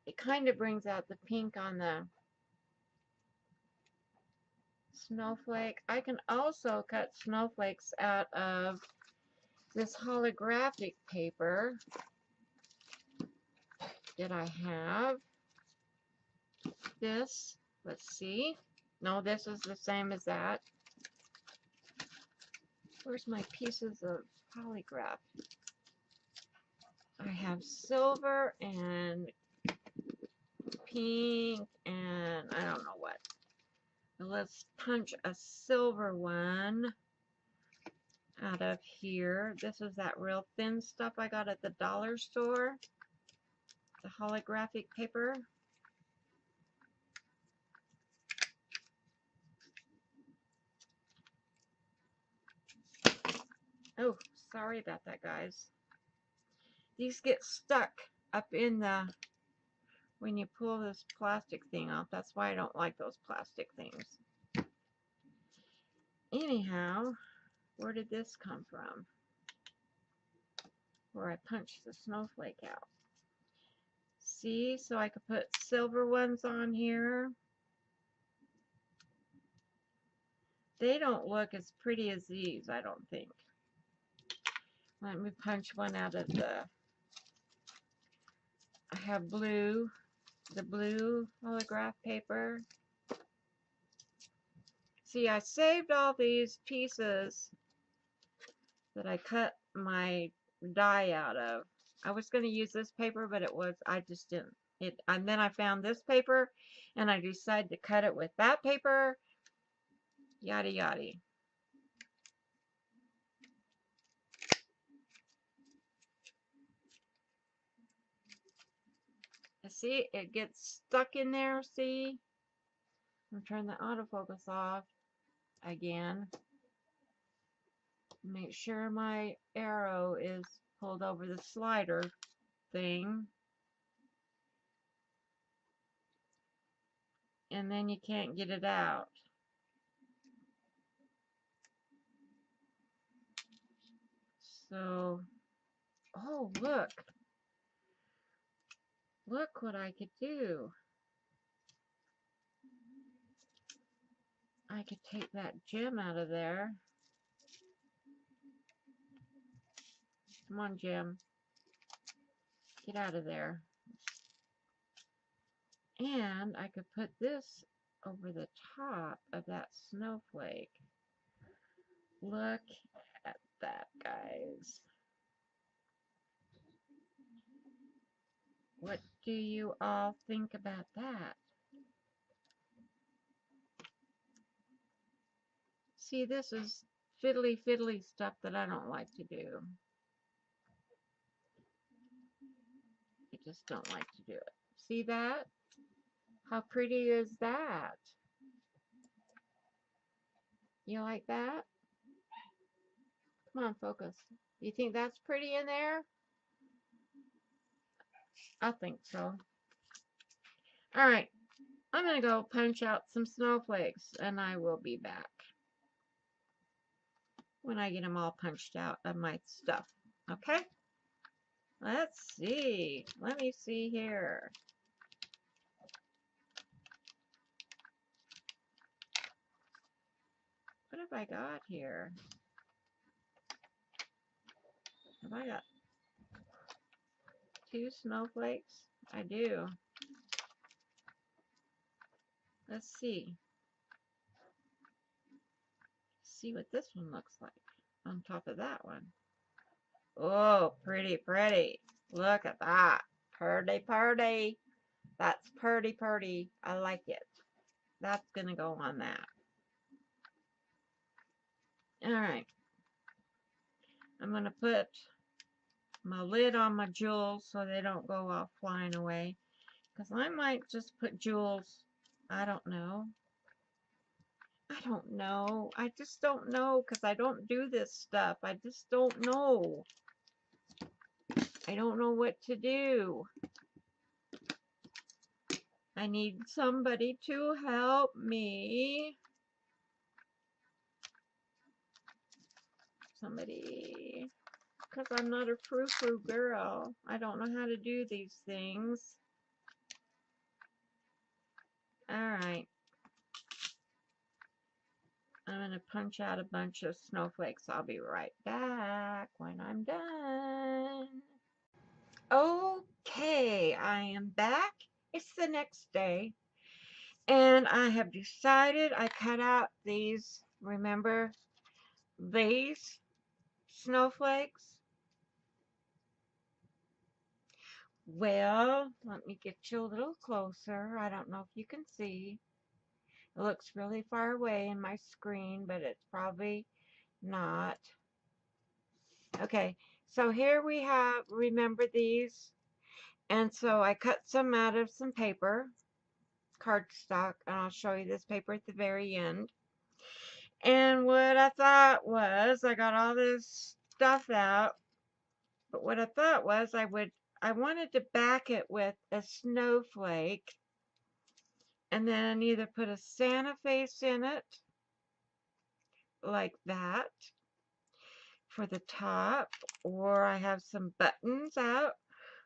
It kind of brings out the pink on the snowflake. I can also cut snowflakes out of this holographic paper that I have. This, let's see. No, this is the same as that. Where's my pieces of polygraph? I have silver and pink and I don't know what. Let's punch a silver one out of here. This is that real thin stuff I got at the dollar store. The holographic paper. Oh, sorry about that, guys. These get stuck up in the, when you pull this plastic thing off. That's why I don't like those plastic things. Anyhow, where did this come from? Where I punched the snowflake out. See, so I could put silver ones on here. They don't look as pretty as these, I don't think. Let me punch one out of the, I have blue, the blue holograph paper. See, I saved all these pieces that I cut my die out of. I was going to use this paper, but I just didn't. And then I found this paper, and I decided to cut it with that paper. Yada yada. See, it gets stuck in there, see? I'm turn the autofocus off again. Make sure my arrow is pulled over the slider thing. And then you can't get it out. So, oh, look. Look what I could do. I could take that gem out of there. Come on, Jim. Get out of there. And I could put this over the top of that snowflake. Look at that, guys. What do you all think about that? See, this is fiddly stuff that I don't like to do. I just don't like to do it. See that? How pretty is that? You like that? Come on, focus. You think that's pretty in there? I think so. Alright, I'm going to go punch out some snowflakes, and I will be back when I get them all punched out of my stuff. Okay? Let's see. Let me see here. What have I got here? Have I got 2 snowflakes? I do. Let's see. See what this one looks like on top of that one. Oh, pretty, pretty. Look at that. Pretty, pretty. That's pretty, pretty. I like it. That's going to go on that. Alright. I'm going to put my lid on my jewels so they don't go off flying away. Because I might just put jewels. I don't know. I don't know. I just don't know because I don't do this stuff. I just don't know. I don't know what to do. I need somebody to help me. Somebody. Because I'm not a frou-frou girl. I don't know how to do these things. Alright. I'm going to punch out a bunch of snowflakes. I'll be right back when I'm done. Okay, I am back. It's the next day. And I have decided I cut out these, remember, these snowflakes. Well, let me get you a little closer. I don't know if you can see. It looks really far away in my screen, but it's probably not. Okay, so here we have, remember these? And so I cut some out of some paper, cardstock, and I'll show you this paper at the very end. And what I thought was, I got all this stuff out, but what I thought was I wanted to back it with a snowflake and then either put a Santa face in it, like that, for the top, or I have some buttons out.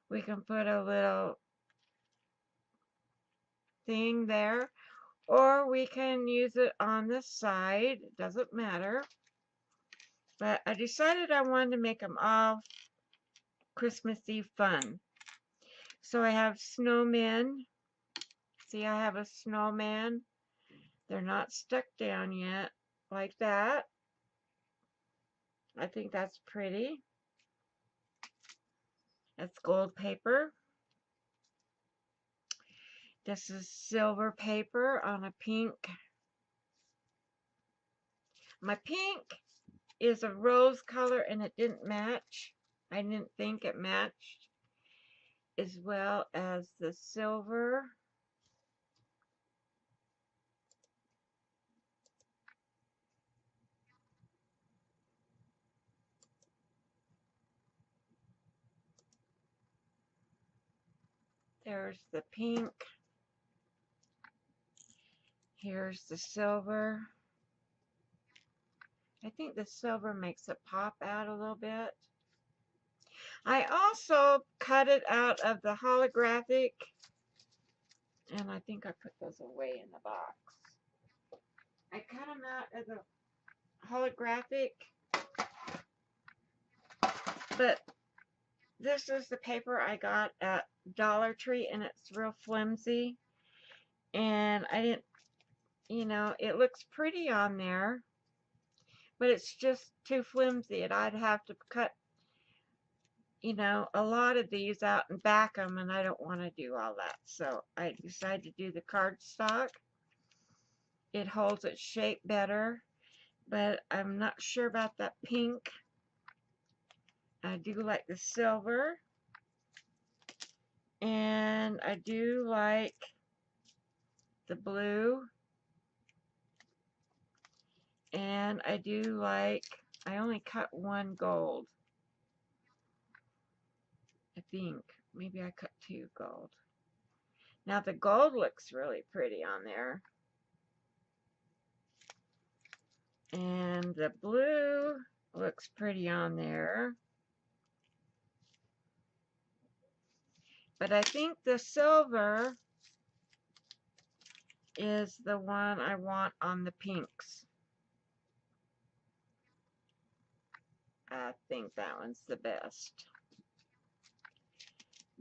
We can put a little thing there, or we can use it on the side. It doesn't matter. But I decided I wanted to make them all Christmassy fun. So I have snowmen. See, I have a snowman. They're not stuck down yet, like that. I think that's pretty. That's gold paper. This is silver paper on a pink. My pink is a rose color and it didn't match. I didn't think it matched, as well as the silver. There's the pink. Here's the silver. I think the silver makes it pop out a little bit. I also cut it out of the holographic, and I think I put those away in the box. I cut them out of the holographic, but this is the paper I got at Dollar Tree, and it's real flimsy, and I didn't, it looks pretty on there, but it's just too flimsy, and I'd have to cut, a lot of these out and back them, and I don't want to do all that, so I decided to do the cardstock. It holds its shape better, but I'm not sure about that pink. I do like the silver, and I do like the blue, and I do like, I only cut one gold, I think. Maybe I cut two gold. Now the gold looks really pretty on there. And the blue looks pretty on there. But I think the silver is the one I want on the pinks. I think that one's the best.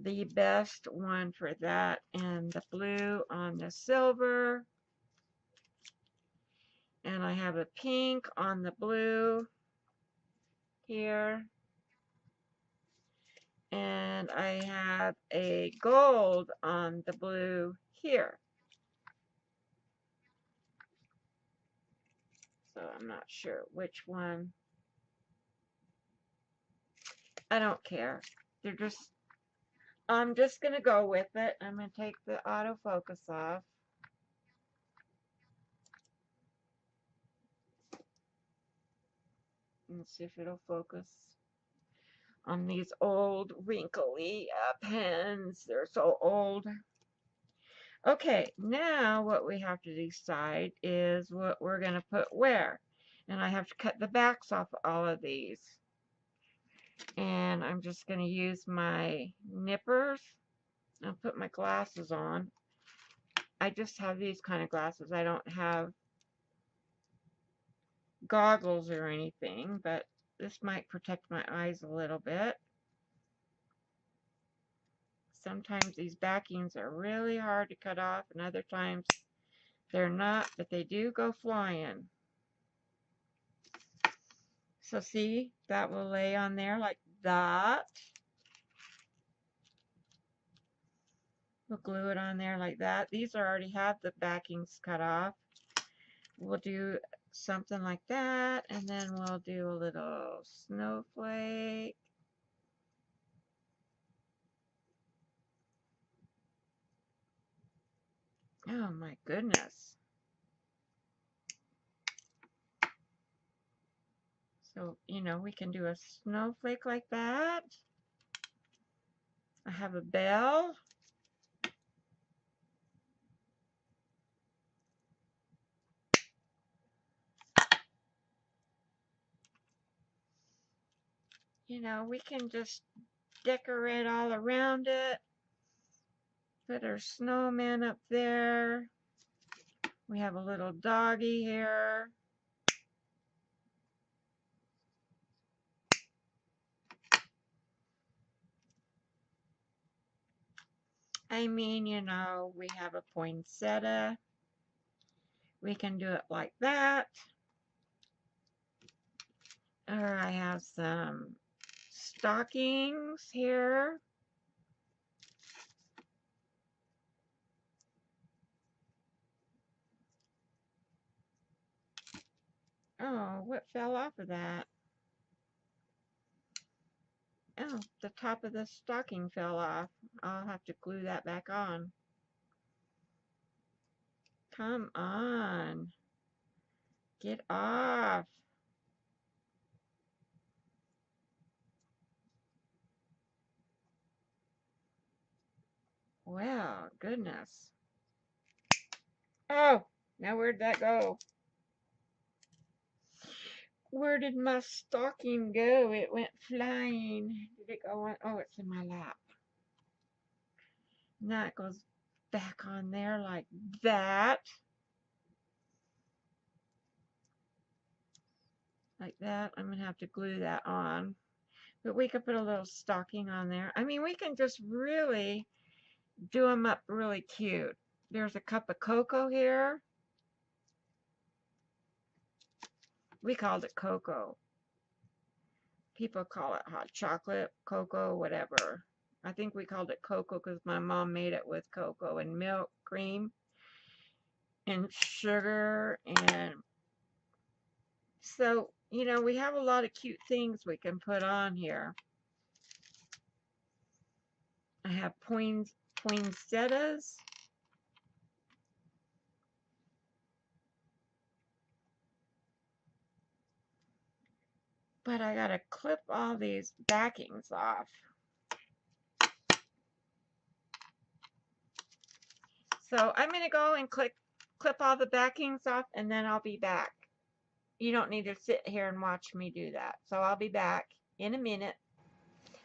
The best one for that, and the blue on the silver. And I have a pink on the blue here. And I have a gold on the blue here. So I'm not sure which one. I don't care. I'm just going to go with it. I'm going to take the autofocus off. Let's see if it'll focus on these old wrinkly pens. They're so old. Okay, now what we have to decide is what we're going to put where. And I have to cut the backs off all of these. And I'm just going to use my nippers. I'll put my glasses on. I just have these kind of glasses. I don't have goggles or anything, but this might protect my eyes a little bit. Sometimes these backings are really hard to cut off, and other times they're not, but they do go flying. So see, that will lay on there like that. We'll glue it on there like that. These already have the backings cut off. We'll do something like that, and then we'll do a little snowflake. Oh my goodness. So, you know, we can do a snowflake like that. I have a bell. You know, we can just decorate all around it. Put our snowman up there. We have a little doggy here. I mean, you know, we have a poinsettia. We can do it like that. Or I have some stockings here. Oh, what fell off of that? Oh, the top of the stocking fell off. I'll have to glue that back on. Come on. Get off. Well, goodness. Oh, now where'd that go? Where did my stocking go? It went flying. Did it go on? Oh, it's in my lap. Now it goes back on there like that. Like that. I'm going to have to glue that on. But we could put a little stocking on there. I mean, we can just really do them up really cute. There's a cup of cocoa here. We called it cocoa. People call it hot chocolate, cocoa, whatever. I think we called it cocoa because my mom made it with cocoa and milk, cream, and sugar. And so, you know, we have a lot of cute things we can put on here. I have poinsettias. But I gotta clip all these backings off. So I'm gonna go and clip all the backings off, and then I'll be back. You don't need to sit here and watch me do that. So I'll be back in a minute.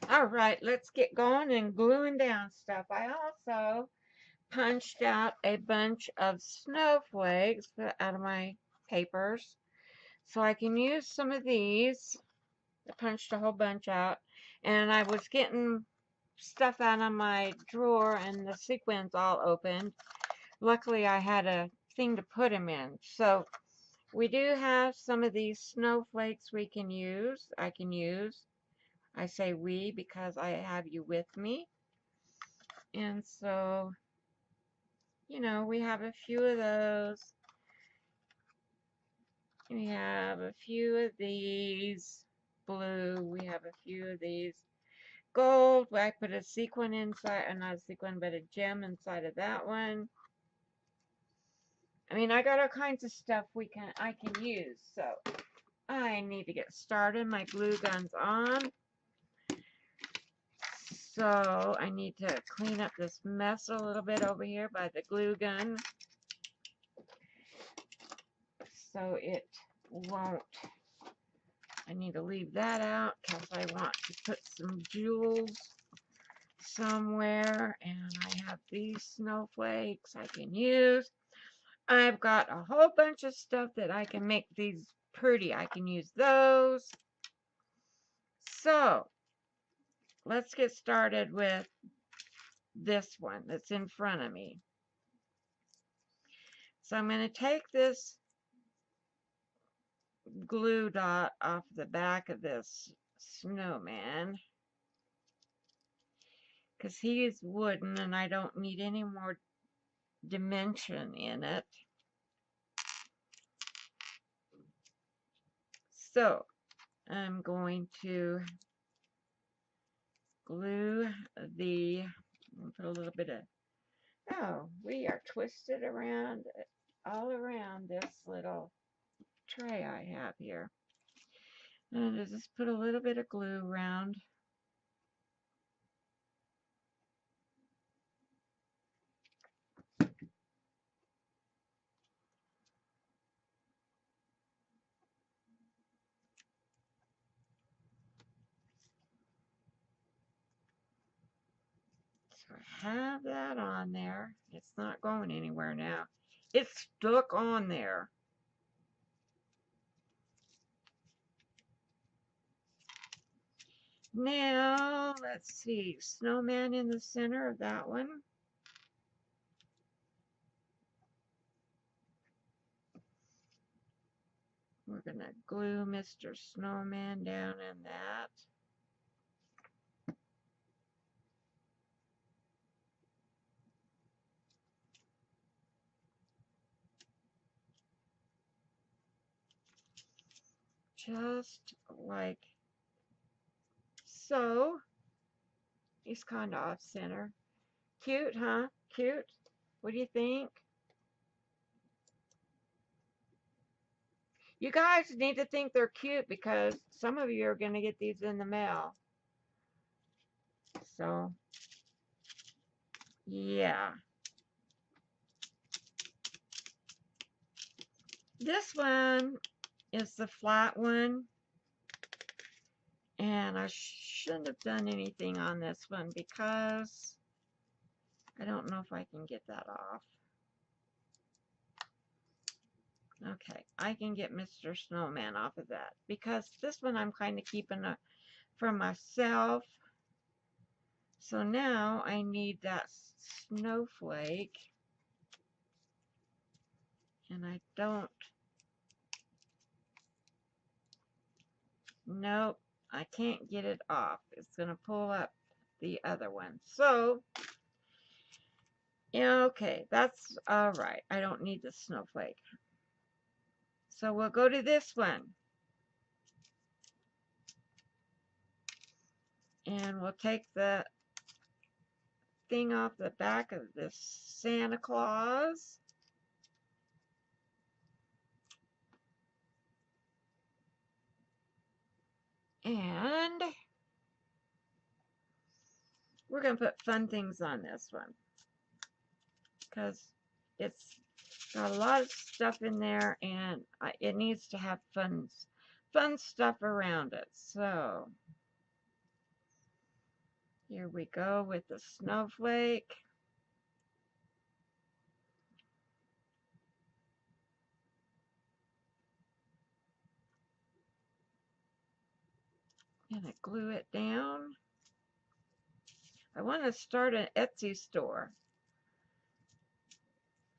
All right, let's get going and gluing down stuff. I also punched out a bunch of snowflakes out of my papers, so I can use some of these. I punched a whole bunch out, and I was getting stuff out of my drawer, and the sequins all opened. Luckily, I had a thing to put them in. So we do have some of these snowflakes we can use. I can use. I say we because I have you with me. And so, you know, we have a few of those. We have a few of these blue. We have a few of these gold. I put a sequin inside, not a sequin, but a gem inside of that one. I mean, I got all kinds of stuff I can use. So I need to get started. My glue gun's on. So I need to clean up this mess a little bit over here by the glue gun, so it won't. I need to leave that out because I want to put some jewels somewhere, and I have these snowflakes I can use. I've got a whole bunch of stuff that I can make these pretty. I can use those. So let's get started with this one that's in front of me. So I'm going to take this glue dot off the back of this snowman. because he is wooden and I don't need any more dimension in it. So I'm going to glue the, put a little bit of, oh, we are twisted around, all around this little tray I have here. And I just put a little bit of glue around. So I have that on there. It's not going anywhere now. It's stuck on there. Now, let's see, snowman in the center of that one. We're going to glue Mr. Snowman down in that. Just like so. He's kind of off center. Cute, huh? Cute. What do you think? You guys need to think they're cute because some of you are going to get these in the mail. So, yeah. This one is the flat one. And I shouldn't have done anything on this one because I don't know if I can get that off. Okay, I can get Mr. Snowman off of that because this one I'm kind of keeping for myself. So now I need that snowflake. And I don't. Nope, I can't get it off. It's going to pull up the other one. So, yeah, okay, that's all right. I don't need the snowflake. So we'll go to this one. And we'll take the thing off the back of this Santa Claus. And we're going to put fun things on this one because it's got a lot of stuff in there and it needs to have fun stuff around it. So here we go with the snowflake. Gonna glue it down. I want to start an Etsy store.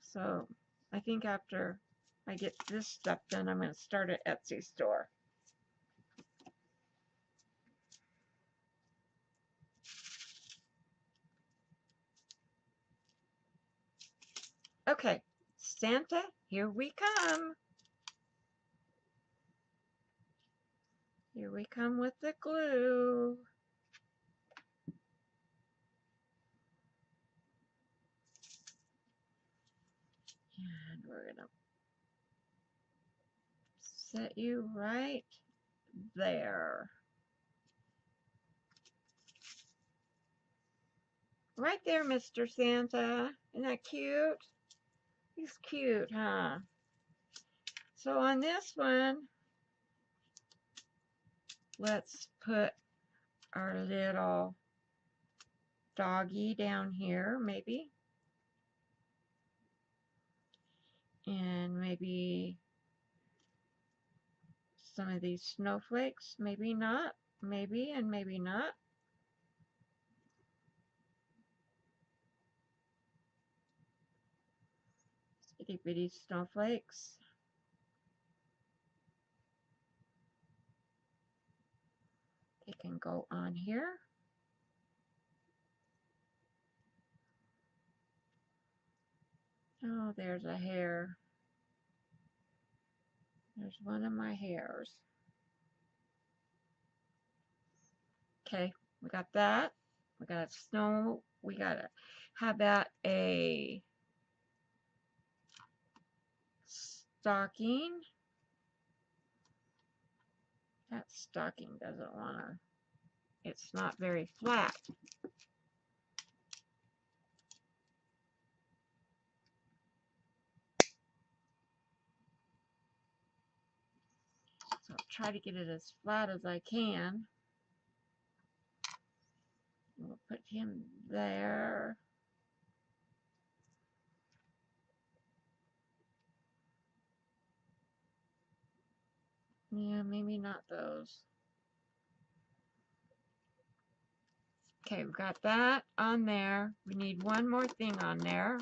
So I think after I get this stuff done, I'm going to start an Etsy store. Okay, Santa, here we come. Here we come with the glue. And we're going to set you right there. Right there, Mr. Santa. Isn't that cute? He's cute, huh? So on this one, let's put our little doggy down here, maybe. And maybe some of these snowflakes, maybe not, maybe and maybe not. Itty bitty snowflakes. They can go on here. Oh, there's a hair. There's one of my hairs. Okay, we got that. We got a snow. We got a, how about a stocking? That stocking doesn't want to, it's not very flat. So I'll try to get it as flat as I can. We'll put him there. Yeah, maybe not those. Okay, we've got that on there. We need one more thing on there.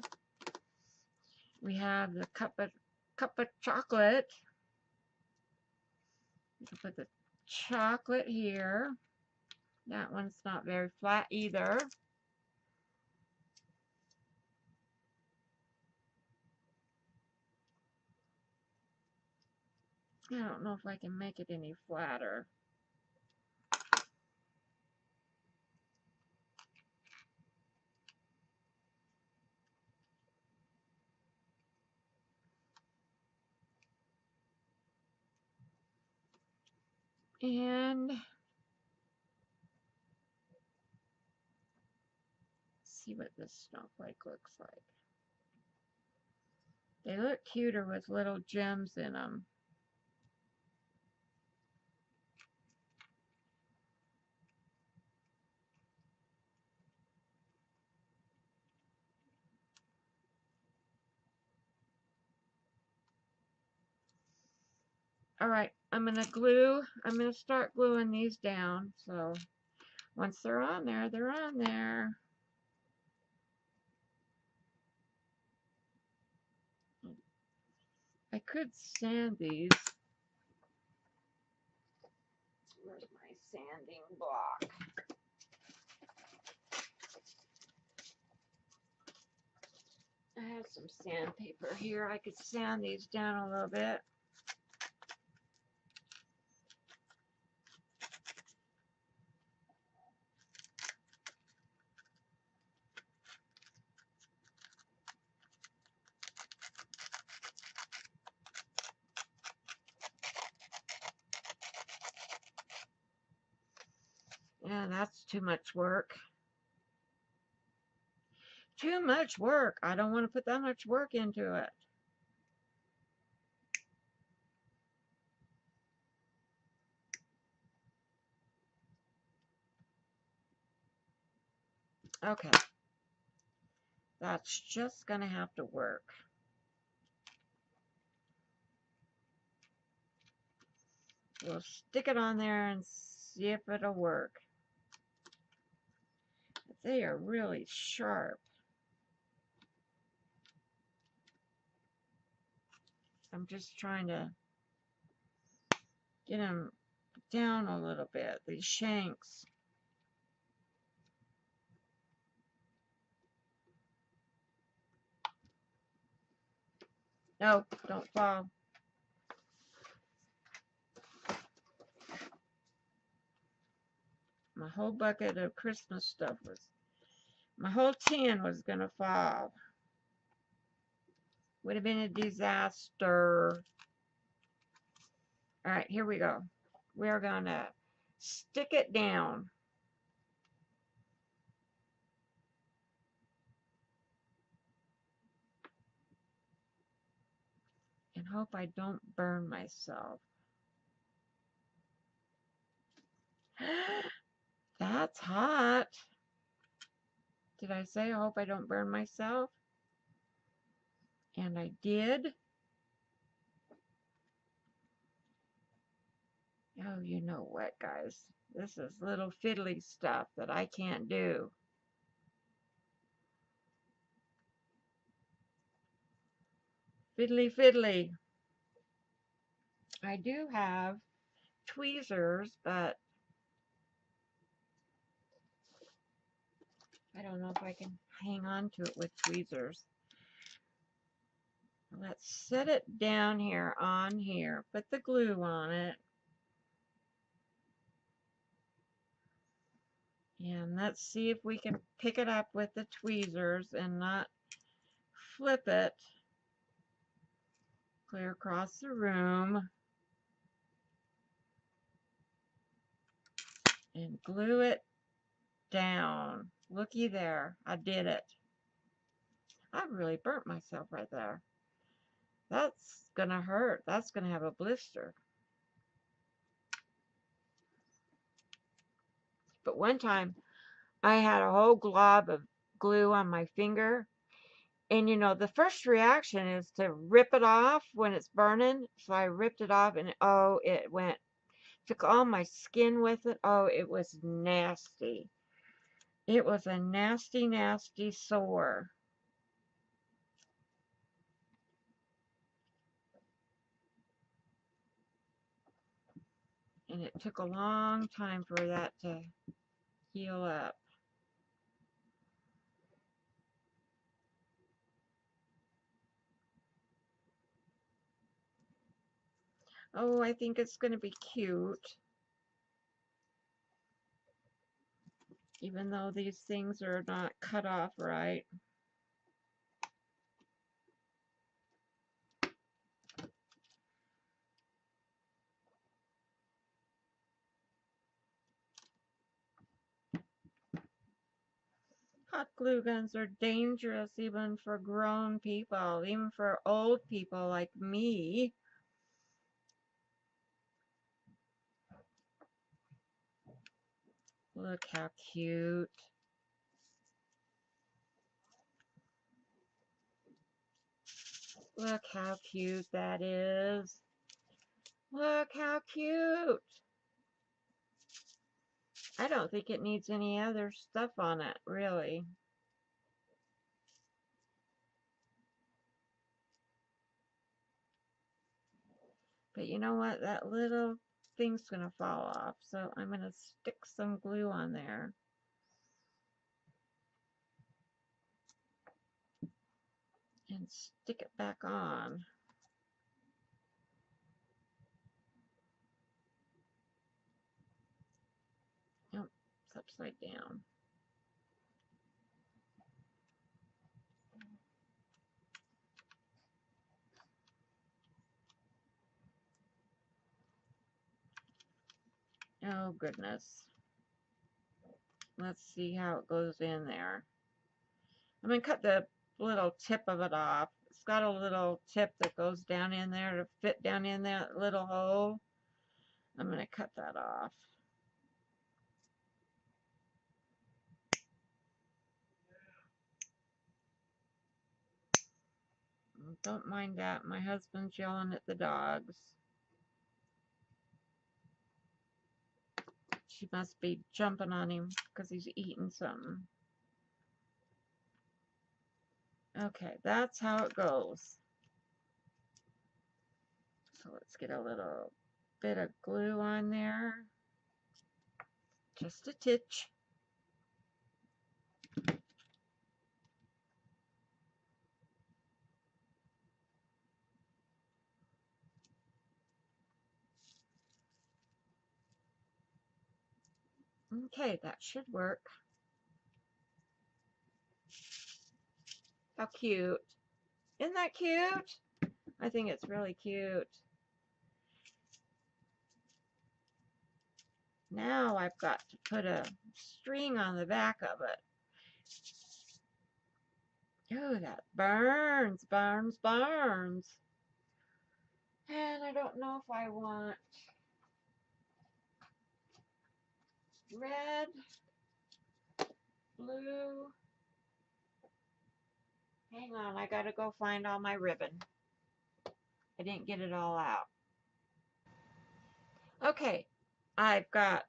We have the cup of chocolate. We can put the chocolate here. That one's not very flat either. I don't know if I can make it any flatter. And see what this snowflake looks like. They look cuter with little gems in them. All right, I'm going to start gluing these down. So once they're on there, they're on there. I could sand these. Where's my sanding block? I have some sandpaper here. I could sand these down a little bit. Yeah, that's too much work. Too much work. I don't want to put that much work into it. Okay. That's just going to have to work. We'll stick it on there and see if it'll work. They are really sharp. I'm just trying to get them down a little bit, these shanks. No, don't fall. My whole bucket of Christmas stuff was, my whole tin was going to fall. Would have been a disaster. All right, here we go. We're going to stick it down. And hope I don't burn myself. That's hot. Did I say I hope I don't burn myself? And I did. Oh, you know what, guys? This is little fiddly stuff that I can't do. Fiddly fiddly. I do have tweezers, but I don't know if I can hang on to it with tweezers. Let's set it down here on here. Put the glue on it. And let's see if we can pick it up with the tweezers and not flip it clear across the room. And glue it down. Looky there. I did it. I really burnt myself right there. That's gonna hurt. That's gonna have a blister. But one time I had a whole glob of glue on my finger. And you know, the first reaction is to rip it off when it's burning. So I ripped it off and oh, it went, took all my skin with it. Oh, it was nasty. It was a nasty, nasty sore. And it took a long time for that to heal up. Oh, I think it's going to be cute. Even though these things are not cut off right. Hot glue guns are dangerous even for grown people, even for old people like me. Look how cute. Look how cute that is. Look how cute. I don't think it needs any other stuff on it, really. But you know what? That little thing's going to fall off. So I'm going to stick some glue on there. And stick it back on. Nope, it's upside down. Oh goodness. Let's see how it goes in there. I'm going to cut the little tip of it off. It's got a little tip that goes down in there to fit down in that little hole. I'm going to cut that off. Don't mind that. My husband's yelling at the dogs. She must be jumping on him because he's eating something. Okay, that's how it goes. So let's get a little bit of glue on there. Just a titch. Okay, that should work. How cute. Isn't that cute? I think it's really cute. Now I've got to put a string on the back of it. Oh, that burns, burns, burns. And I don't know if I want red, blue. Hang on, I gotta go find all my ribbon. I didn't get it all out. Okay, I've got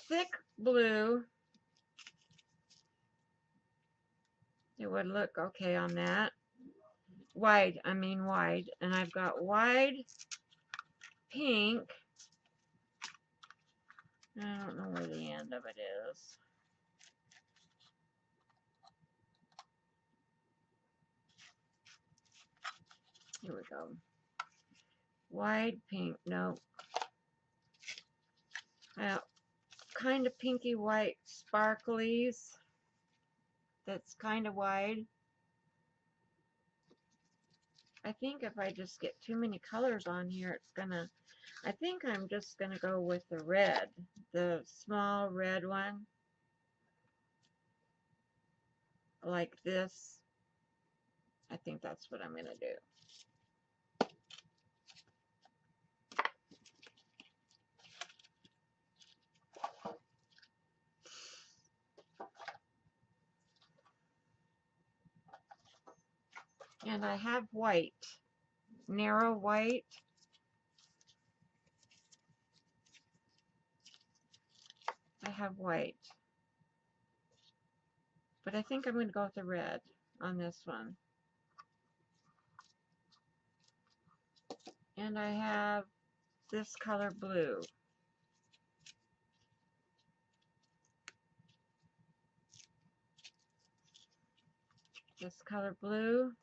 thick blue. It would look okay on that. Wide. And I've got wide pink. I don't know where the end of it is. Here we go. Wide pink, no. Kind of pinky white sparklies. That's kind of wide. I think if I just get too many colors on here, it's gonna, I think I'm just gonna go with the red, the small red one, like this. I think that's what I'm gonna do. And I have white, narrow white. I have white. But I think I'm going to go with the red on this one. And I have this color blue. This color blue.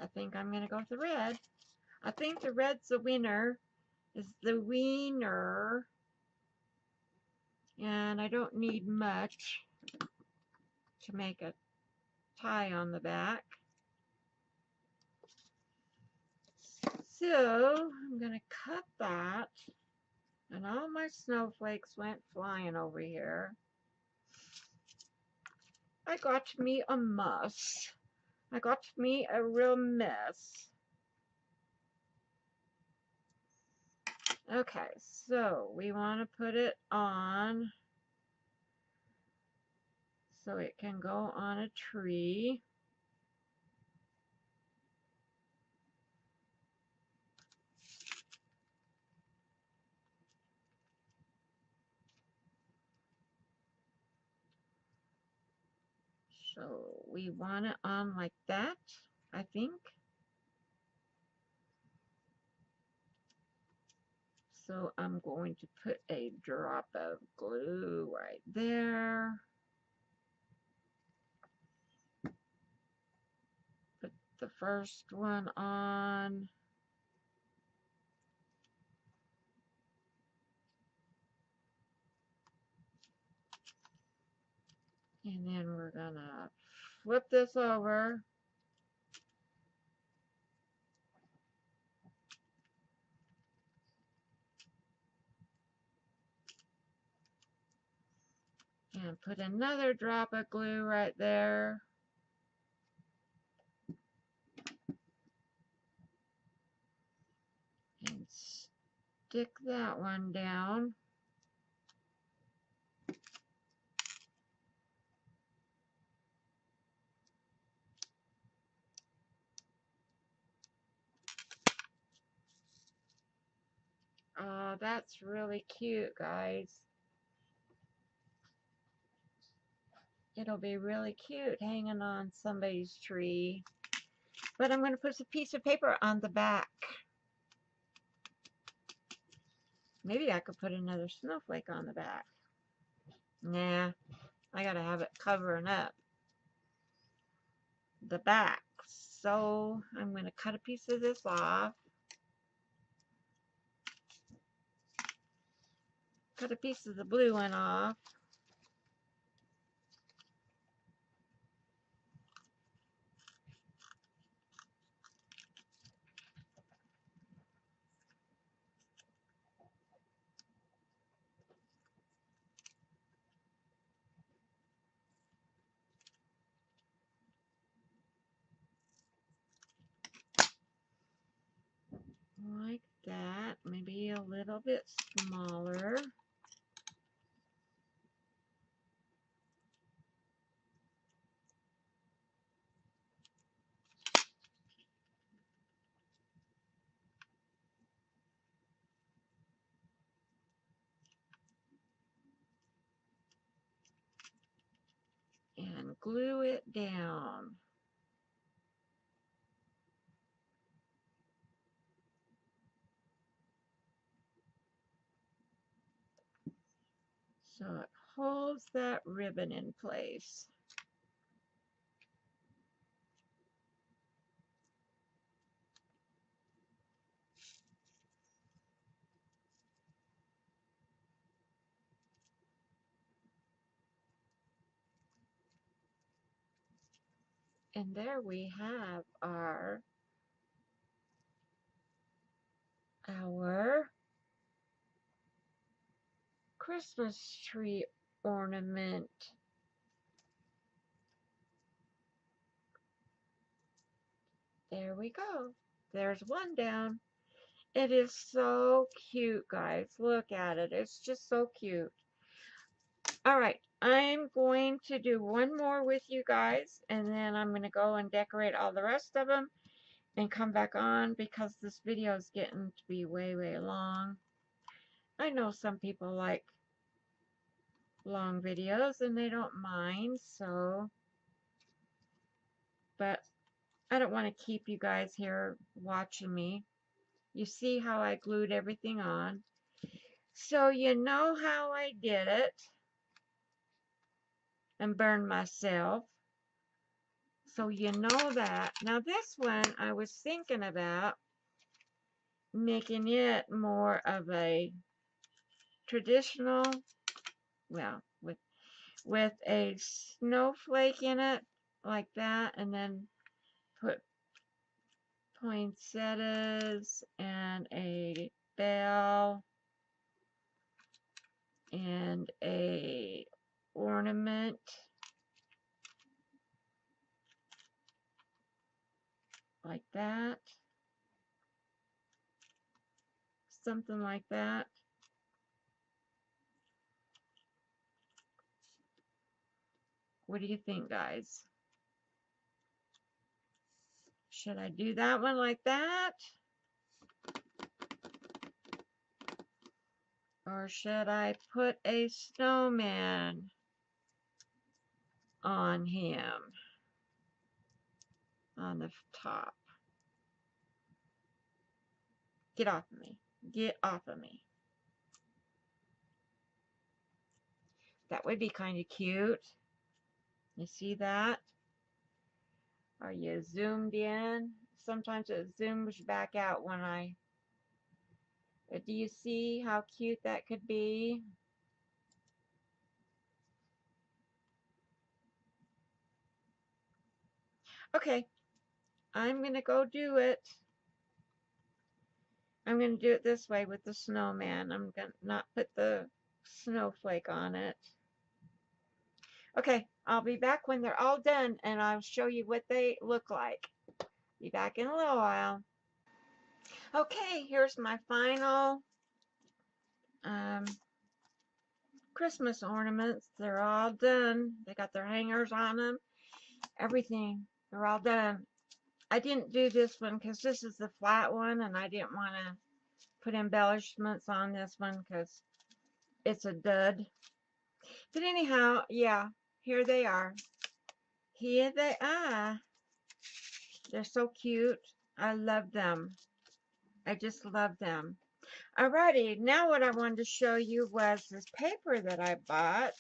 I think I'm going to go with the red. I think the red's the winner. Is the winner. And I don't need much to make a tie on the back. So I'm going to cut that. And all my snowflakes went flying over here. I got me a mess. I got me a real mess. Okay, so we want to put it on so it can go on a tree. So we want it on like that, I think. So I'm going to put a drop of glue right there. Put the first one on. And then we're gonna flip this over. And put another drop of glue right there. And stick that one down. Oh, that's really cute, guys. It'll be really cute hanging on somebody's tree. But I'm going to put a piece of paper on the back. Maybe I could put another snowflake on the back. Nah, I got to have it covering up the back. So I'm going to cut a piece of this off. Cut a piece of the blue one off. Like that, maybe a little bit smaller. And glue it down. So it holds that ribbon in place. And there we have our Christmas tree ornament. There we go. There's one down. It is so cute, guys. Look at it. It's just so cute. All right. I'm going to do one more with you guys, and then I'm going to go and decorate all the rest of them and come back on because this video is getting to be way, way long. I know some people like long videos and they don't mind, so, but I don't want to keep you guys here watching me. You see how I glued everything on. So you know how I did it and burned myself. So you know that. Now this one I was thinking about making it more of a traditional, well, with a snowflake in it like that, and then put poinsettias and a bell and a ornament like that, something like that. What do you think, guys? Should I do that one like that? Or should I put a snowman on him on the top? Get off of me. Get off of me. That would be kind of cute. You see that? Are you zoomed in? Sometimes it zooms back out when I... Do you see how cute that could be? Okay, I'm going to go do it. I'm going to do it this way with the snowman. I'm going to not put the snowflake on it. Okay, I'll be back when they're all done and I'll show you what they look like. Be back in a little while. Okay, here's my final Christmas ornaments. They're all done. They got their hangers on them. Everything. They're all done. I didn't do this one because this is the flat one and I didn't want to put embellishments on this one because it's a dud. But anyhow, yeah, here they are. Here they are. They're so cute. I love them. I just love them. Alrighty, now what I wanted to show you was this paper that I bought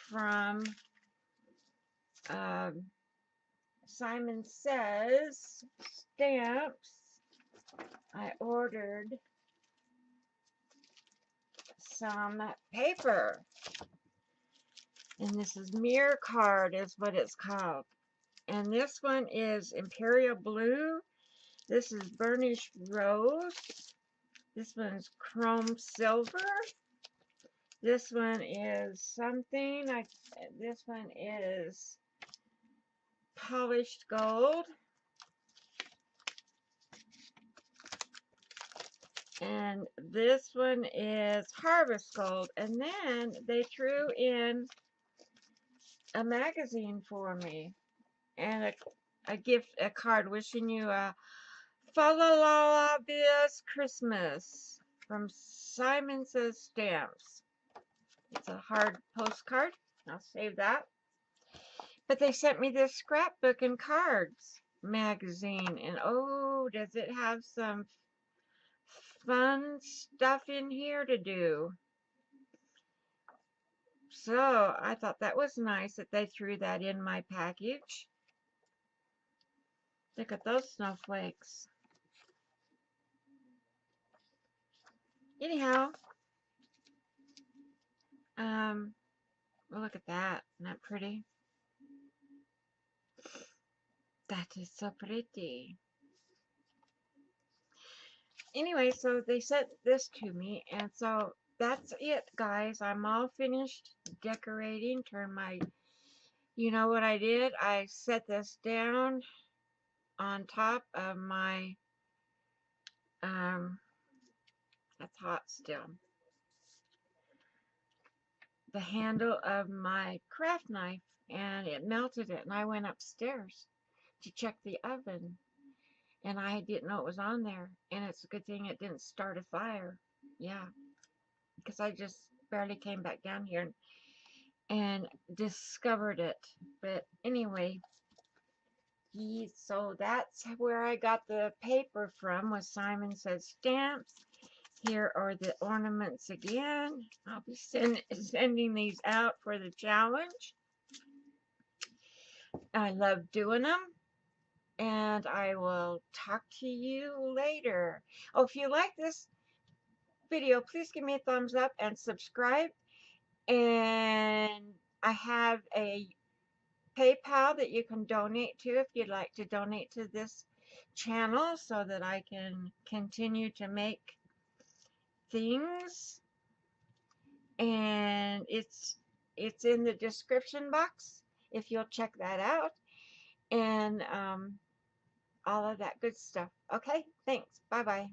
from Simon Says Stamps. I ordered some paper. And this is Mirror Card is what it's called. And this one is Imperial Blue. This is Burnished Rose. This one's Chrome Silver. This one is something. This one is Polished Gold. And this one is Harvest Gold. And then they threw in a magazine for me. And a card wishing you a Falalalabis Christmas from Simon Says Stamps. It's a hard postcard. I'll save that. But they sent me this scrapbook and cards magazine. And oh, does it have some fun stuff in here to do. So I thought that was nice that they threw that in my package. Look at those snowflakes. Anyhow, well, look at that. Isn't that pretty? That is so pretty. Anyway, so they sent this to me, and so that's it, guys. I'm all finished decorating. Turn my, you know what I did? I set this down on top of my, that's hot still, the handle of my craft knife, and it melted it, and I went upstairs to check the oven, and I didn't know it was on there, and it's a good thing it didn't start a fire. Yeah, because I just barely came back down here and discovered it. But anyway, so that's where I got the paper from, was Simon Says Stamps. Here are the ornaments again. I'll be sending these out for the challenge. I love doing them. And I will talk to you later. Oh, if you like this video, please give me a thumbs up and subscribe. And I have a PayPal that you can donate to if you'd like to donate to this channel so that I can continue to make things. And it's in the description box if you'll check that out. And all of that good stuff. Okay, thanks. Bye-bye.